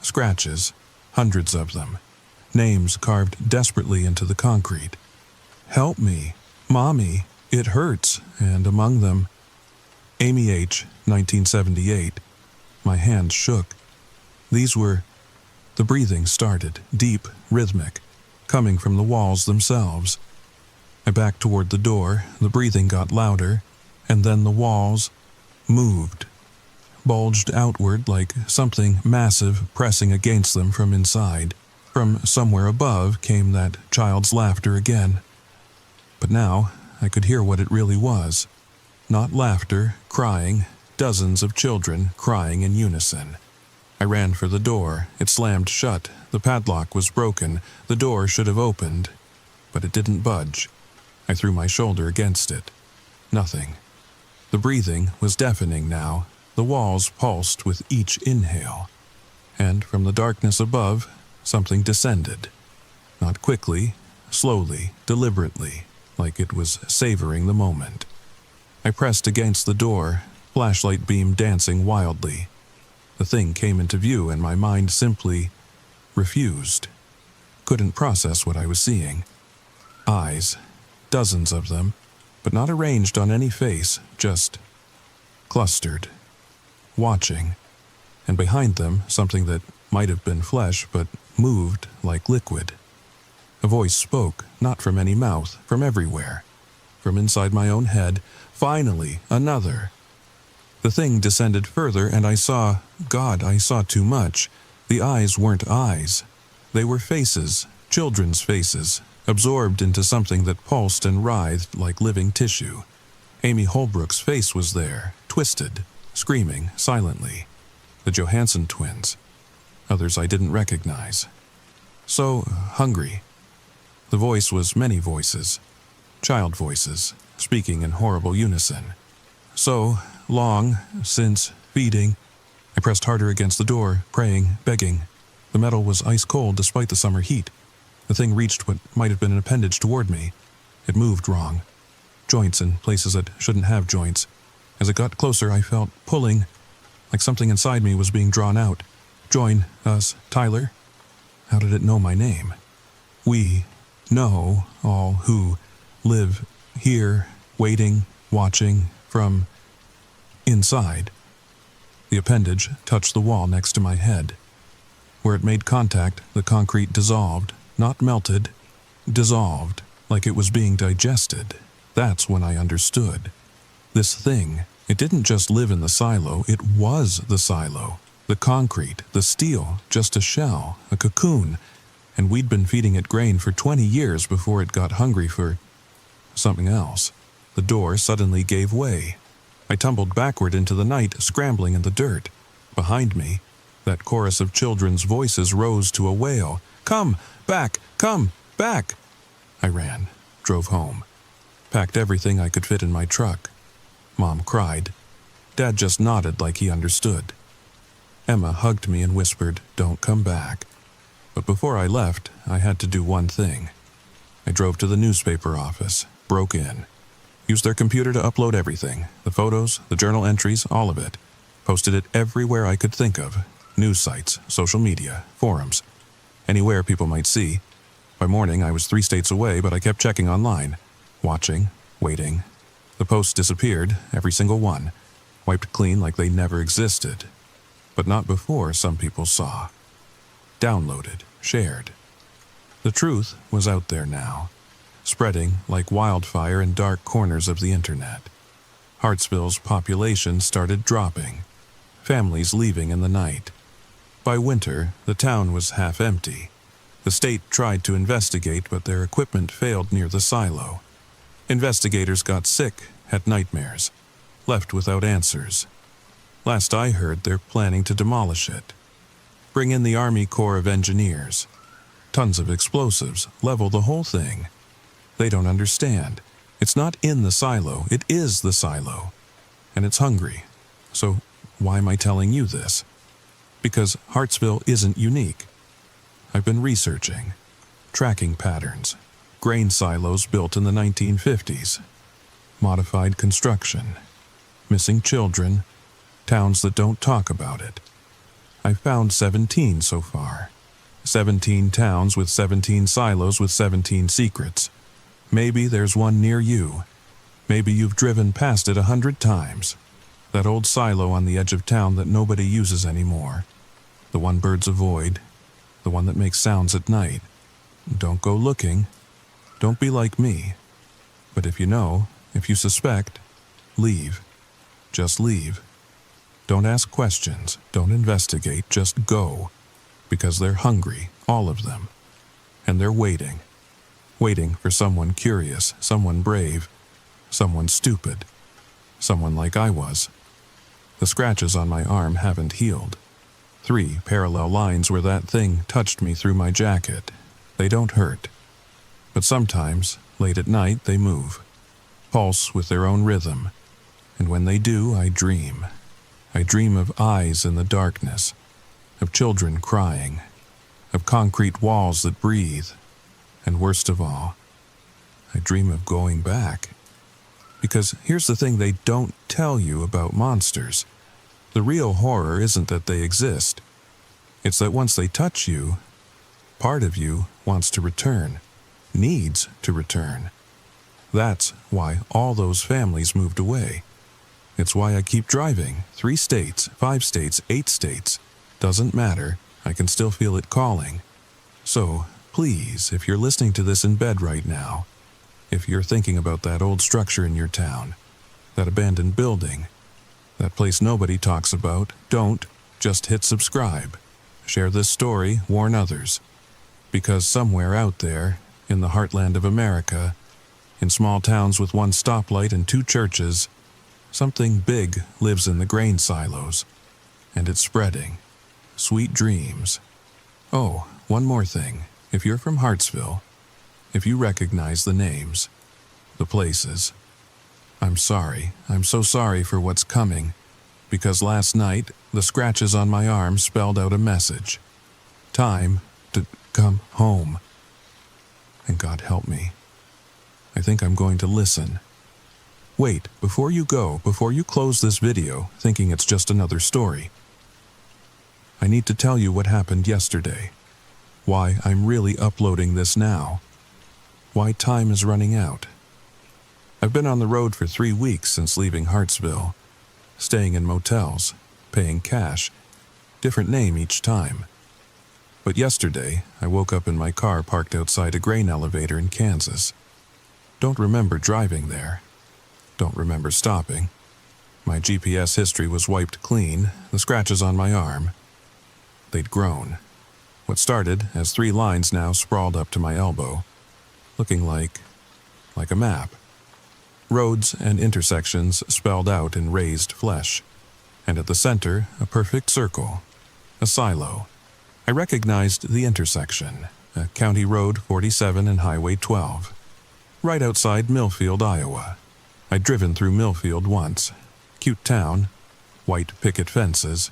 Scratches, hundreds of them. Names carved desperately into the concrete. Help me, Mommy, it hurts, and among them, Amy H., 1978. My hands shook. These were... The breathing started, deep, rhythmic, coming from the walls themselves. I backed toward the door, the breathing got louder, and then the walls moved, bulged outward like something massive pressing against them from inside. From somewhere above came that child's laughter again. But now I could hear what it really was. Not laughter, crying, dozens of children crying in unison. I ran for the door. It slammed shut. The padlock was broken. The door should have opened, but it didn't budge. I threw my shoulder against it. Nothing. The breathing was deafening now. The walls pulsed with each inhale. And from the darkness above, something descended. Not quickly, slowly, deliberately, like it was savoring the moment. I pressed against the door, flashlight beam dancing wildly. The thing came into view and my mind simply refused. Couldn't process what I was seeing. Eyes, dozens of them, but not arranged on any face, just clustered, watching, and behind them something that might have been flesh but moved like liquid. A voice spoke, not from any mouth, from everywhere. From inside my own head, finally, another. The thing descended further and I saw, God, I saw too much. The eyes weren't eyes. They were faces, children's faces, absorbed into something that pulsed and writhed like living tissue. Amy Holbrook's face was there, twisted, screaming silently. The Johansson twins. Others I didn't recognize. So hungry. The voice was many voices. Child voices, speaking in horrible unison. So long since feeding. I pressed harder against the door, praying, begging. The metal was ice cold despite the summer heat. The thing reached what might have been an appendage toward me. It moved wrong. Joints in places that shouldn't have joints. As it got closer, I felt pulling, like something inside me was being drawn out. Join us, Tyler. How did it know my name? We know all who live here, waiting, watching, from inside. The appendage touched the wall next to my head. Where it made contact, the concrete dissolved, not melted, dissolved, like it was being digested. That's when I understood. This thing, it didn't just live in the silo, it was the silo. The concrete, the steel, just a shell, a cocoon, and we'd been feeding it grain for 20 years before it got hungry for something else. The door suddenly gave way. I tumbled backward into the night, scrambling in the dirt. Behind me, that chorus of children's voices rose to a wail. "Come back! Come back!" I ran, drove home, packed everything I could fit in my truck. Mom cried. Dad just nodded like he understood. Emma hugged me and whispered, "Don't come back." But before I left, I had to do one thing. I drove to the newspaper office, broke in, used their computer to upload everything, the photos, the journal entries, all of it. Posted it everywhere I could think of, news sites, social media, forums, anywhere people might see. By morning, I was 3 states away, but I kept checking online, watching, waiting. The posts disappeared, every single one, wiped clean like they never existed. But not before some people saw. Downloaded, shared. The truth was out there now, spreading like wildfire in dark corners of the internet. Hartsville's population started dropping, families leaving in the night. By winter, the town was half empty. The state tried to investigate, but their equipment failed near the silo. Investigators got sick, had nightmares, left without answers. Last I heard, they're planning to demolish it. Bring in the Army Corps of Engineers. Tons of explosives, level the whole thing. They don't understand. It's not in the silo, it is the silo. And it's hungry. So why am I telling you this? Because Hartsville isn't unique. I've been researching, tracking patterns, grain silos built in the 1950s, modified construction, missing children, towns that don't talk about it. I've found 17 so far. 17 towns with 17 silos with 17 secrets. Maybe there's one near you. Maybe you've driven past it 100 times. That old silo on the edge of town that nobody uses anymore. The one birds avoid. The one that makes sounds at night. Don't go looking. Don't be like me. But if you know, if you suspect, leave. Just leave. Don't ask questions. Don't investigate. Just go. Because they're hungry, all of them. And they're waiting. Waiting for someone curious, someone brave, someone stupid, someone like I was. The scratches on my arm haven't healed. 3 parallel lines where that thing touched me through my jacket. They don't hurt. But sometimes, late at night, they move. Pulse with their own rhythm. And when they do, I dream. I dream of eyes in the darkness, of children crying, of concrete walls that breathe, and worst of all, I dream of going back. Because here's the thing they don't tell you about monsters. The real horror isn't that they exist. It's that once they touch you, part of you wants to return, needs to return. That's why all those families moved away. It's why I keep driving. 3 states, 5 states, 8 states. Doesn't matter. I can still feel it calling. So, please, if you're listening to this in bed right now, if you're thinking about that old structure in your town, that abandoned building, that place nobody talks about, don't just hit subscribe. Share this story, warn others. Because somewhere out there, in the heartland of America, in small towns with 1 stoplight and 2 churches, something big lives in the grain silos, and it's spreading. Sweet dreams. Oh, one more thing. If you're from Hartsville, if you recognize the names, the places, I'm sorry. I'm so sorry for what's coming, because last night, the scratches on my arm spelled out a message. Time to come home. And God help me. I think I'm going to listen. Wait, before you go, before you close this video thinking it's just another story, I need to tell you what happened yesterday. Why I'm really uploading this now. Why time is running out. I've been on the road for 3 weeks since leaving Hartsville, staying in motels, paying cash, different name each time. But yesterday, I woke up in my car parked outside a grain elevator in Kansas. Don't remember driving there. Don't remember stopping. My GPS history was wiped clean, the scratches on my arm. They'd grown. What started as 3 lines now sprawled up to my elbow, looking like a map. Roads and intersections spelled out in raised flesh, and at the center, a perfect circle, a silo. I recognized the intersection, County Road 47 and Highway 12, right outside Millfield, Iowa. I'd driven through Millfield once. Cute town, white picket fences,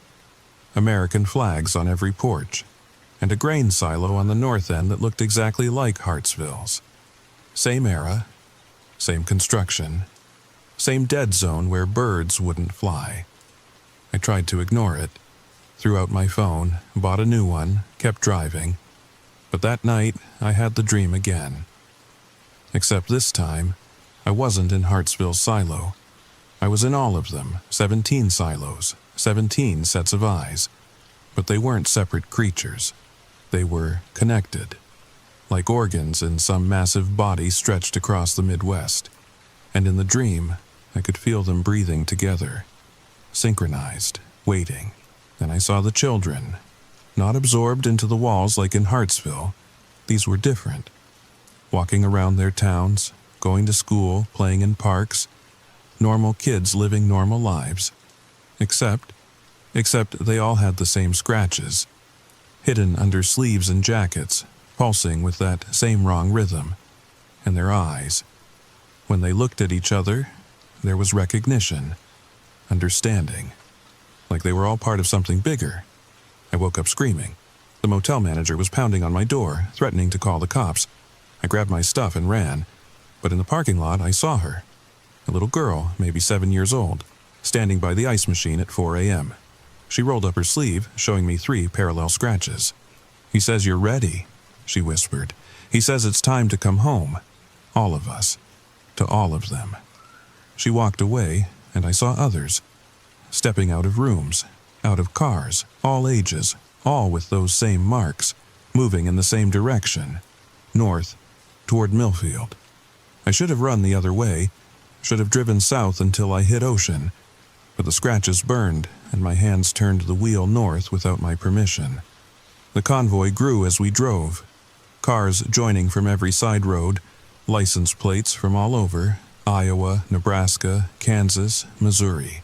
American flags on every porch, and a grain silo on the north end that looked exactly like Hartsville's. Same era, same construction, same dead zone where birds wouldn't fly. I tried to ignore it, threw out my phone, bought a new one, kept driving. But that night, I had the dream again. Except this time, I wasn't in Hartsville's silo. I was in all of them, 17 silos, 17 sets of eyes. But they weren't separate creatures. They were connected, like organs in some massive body stretched across the Midwest. And in the dream, I could feel them breathing together, synchronized, waiting. And I saw the children, not absorbed into the walls like in Hartsville. These were different. Walking around their towns, going to school, playing in parks, normal kids living normal lives. Except they all had the same scratches, hidden under sleeves and jackets, pulsing with that same wrong rhythm. And their eyes. When they looked at each other, there was recognition, understanding, like they were all part of something bigger. I woke up screaming. The motel manager was pounding on my door, threatening to call the cops. I grabbed my stuff and ran, but in the parking lot I saw her. A little girl, maybe 7 years old, standing by the ice machine at 4 a.m. She rolled up her sleeve, showing me 3 parallel scratches. "He says you're ready," she whispered. "He says it's time to come home. All of us. To all of them." She walked away, and I saw others, stepping out of rooms, out of cars, all ages, all with those same marks, moving in the same direction, north, toward Millfield. I should have run the other way, should have driven south until I hit Ocean, but the scratches burned, and my hands turned the wheel north without my permission. The convoy grew as we drove, cars joining from every side road, license plates from all over, Iowa, Nebraska, Kansas, Missouri.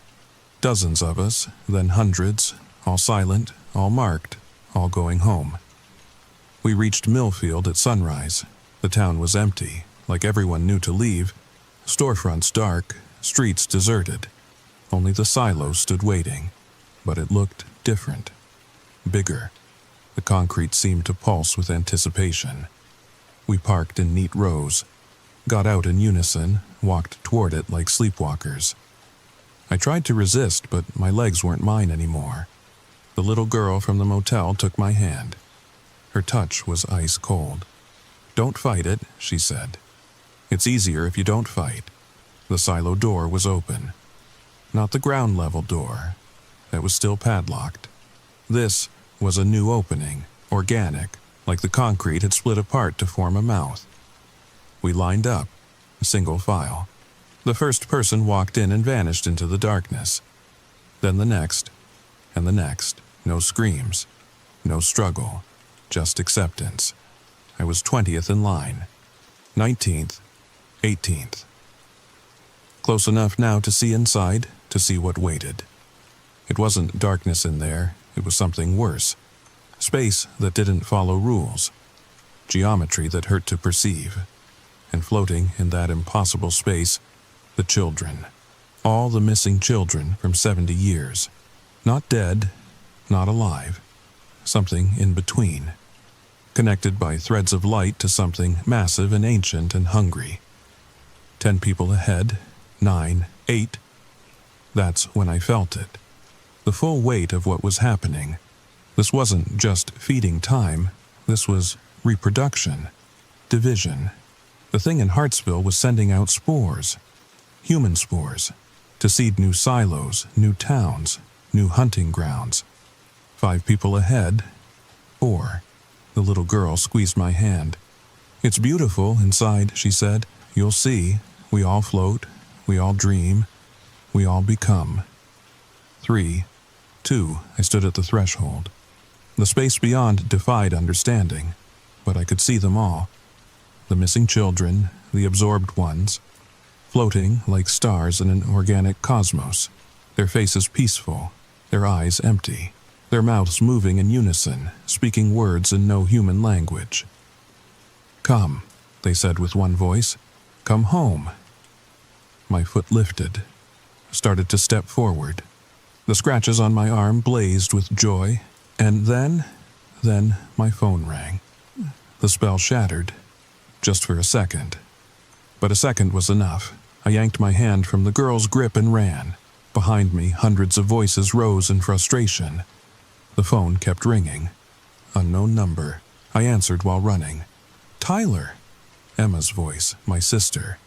Dozens of us, then hundreds, all silent, all marked, all going home. We reached Millfield at sunrise. The town was empty, like everyone knew to leave. Storefronts dark, streets deserted. Only the silo stood waiting, but it looked different, bigger. The concrete seemed to pulse with anticipation. We parked in neat rows, got out in unison, walked toward it like sleepwalkers. I tried to resist, but my legs weren't mine anymore. The little girl from the motel took my hand. Her touch was ice cold. "Don't fight it," she said. "It's easier if you don't fight." The silo door was open. Not the ground level door. That was still padlocked. This was a new opening, organic, like the concrete had split apart to form a mouth. We lined up, single file. The first person walked in and vanished into the darkness. Then the next, and the next. No screams, no struggle, just acceptance. I was 20th in line, 19th, 18th. Close enough now to see inside, to see what waited. It wasn't darkness in there, it was something worse. Space that didn't follow rules. Geometry that hurt to perceive. And floating in that impossible space, the children. All the missing children from 70 years. Not dead, not alive. Something in between. Connected by threads of light to something massive and ancient and hungry. 10 people ahead, 9, 8. That's when I felt it. The full weight of what was happening. This wasn't just feeding time, this was reproduction, division. The thing in Hartsville was sending out spores, human spores, to seed new silos, new towns, new hunting grounds. 5 people ahead, 4. The little girl squeezed my hand. "It's beautiful inside," she said. "You'll see. We all float. We all dream. We all become." 3, 2, I stood at the threshold. The space beyond defied understanding, but I could see them all. The missing children, the absorbed ones, floating like stars in an organic cosmos, their faces peaceful, their eyes empty, their mouths moving in unison, speaking words in no human language. "Come," they said with one voice. "Come home." My foot lifted, started to step forward. The scratches on my arm blazed with joy, and then my phone rang. The spell shattered, just for a second. But a second was enough. I yanked my hand from the girl's grip and ran. Behind me, hundreds of voices rose in frustration. The phone kept ringing. Unknown number. I answered while running. "Tyler!" Emma's voice, my sister.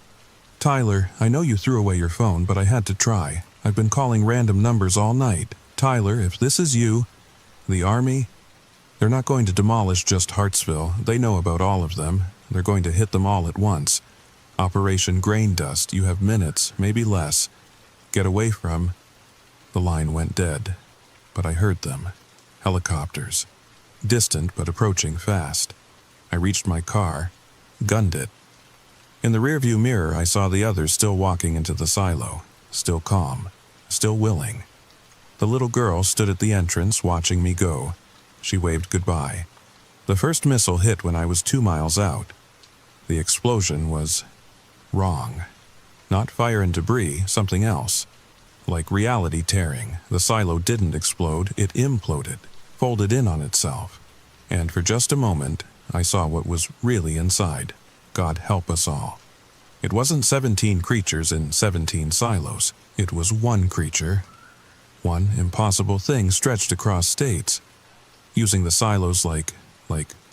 "Tyler, I know you threw away your phone, but I had to try. I've been calling random numbers all night. Tyler, if this is you, the Army, they're not going to demolish just Hartsville. They know about all of them. They're going to hit them all at once. Operation Grain Dust, you have minutes, maybe less. Get away from..." The line went dead, but I heard them. Helicopters. Distant but approaching fast. I reached my car, gunned it. In the rearview mirror, I saw the others still walking into the silo, still calm, still willing. The little girl stood at the entrance watching me go. She waved goodbye. The first missile hit when I was 2 miles out. The explosion was wrong. Not fire and debris, something else. Like reality tearing, the silo didn't explode, it imploded, folded in on itself. And for just a moment, I saw what was really inside. God help us all. It wasn't 17 creatures in 17 silos. It was one creature. One impossible thing stretched across states, using the silos like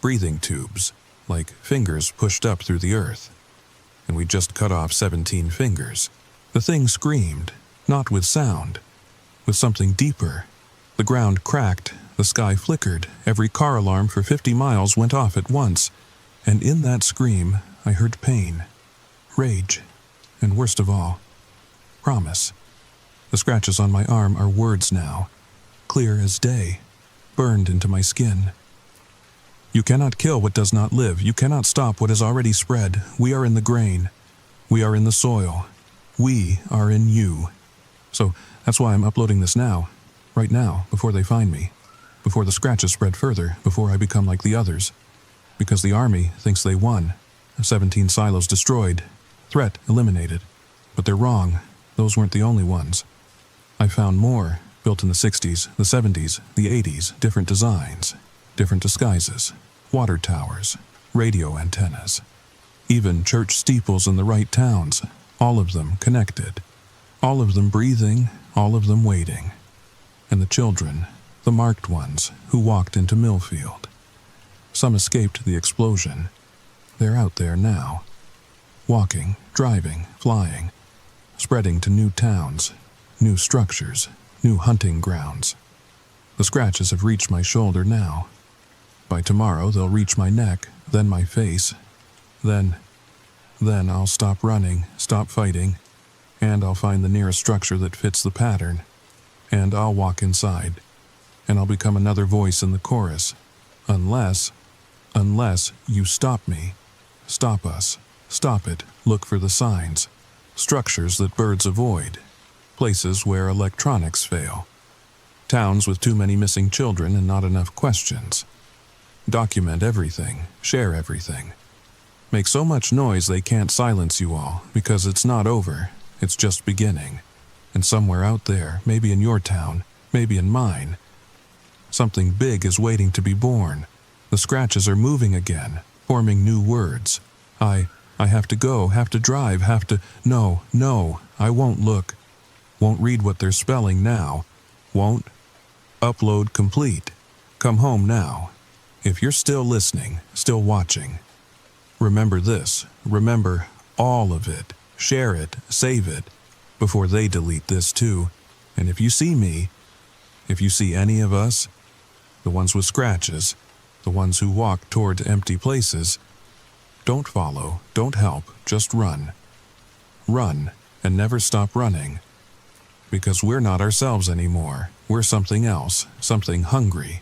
breathing tubes, like fingers pushed up through the earth. And we just cut off 17 fingers. The thing screamed, not with sound, with something deeper. The ground cracked, the sky flickered, every car alarm for 50 miles went off at once, and in that scream I heard pain, rage, and worst of all, promise. The scratches on my arm are words now, clear as day, burned into my skin. You cannot kill what does not live. You cannot stop what has already spread. We are in the grain. We are in the soil. We are in you. So that's why I'm uploading this now, right now, before they find me, before the scratches spread further, before I become like the others. Because the Army thinks they won. 17 silos destroyed. Threat eliminated. But they're wrong. Those weren't the only ones. I found more, built in the 60s, the 70s, the 80s, different designs, different disguises, water towers, radio antennas, even church steeples in the right towns, all of them connected, all of them breathing, all of them waiting. And the children, the marked ones, who walked into Millfield. Some escaped the explosion. They're out there now, walking, driving, flying, spreading to new towns, new structures, new hunting grounds. The scratches have reached my shoulder now. By tomorrow they'll reach my neck, then my face. Then I'll stop running, stop fighting, and I'll find the nearest structure that fits the pattern. And I'll walk inside, and I'll become another voice in the chorus. Unless you stop me. Stop us. Stop it. Look for the signs. Structures that birds avoid. Places where electronics fail. Towns with too many missing children and not enough questions. Document everything. Share everything. Make so much noise they can't silence you all, because it's not over. It's just beginning. And somewhere out there, maybe in your town, maybe in mine, something big is waiting to be born. The scratches are moving again, forming new words. I have to go, have to drive, have to... No, I won't look. Won't read what they're spelling now. Won't. Upload complete. Come home now. If you're still listening, still watching, remember this. Remember all of it. Share it, save it, before they delete this too. And if you see me, if you see any of us, the ones with scratches, the ones who walk toward empty places, don't follow, don't help, just run. Run, and never stop running. Because we're not ourselves anymore. We're something else, something hungry,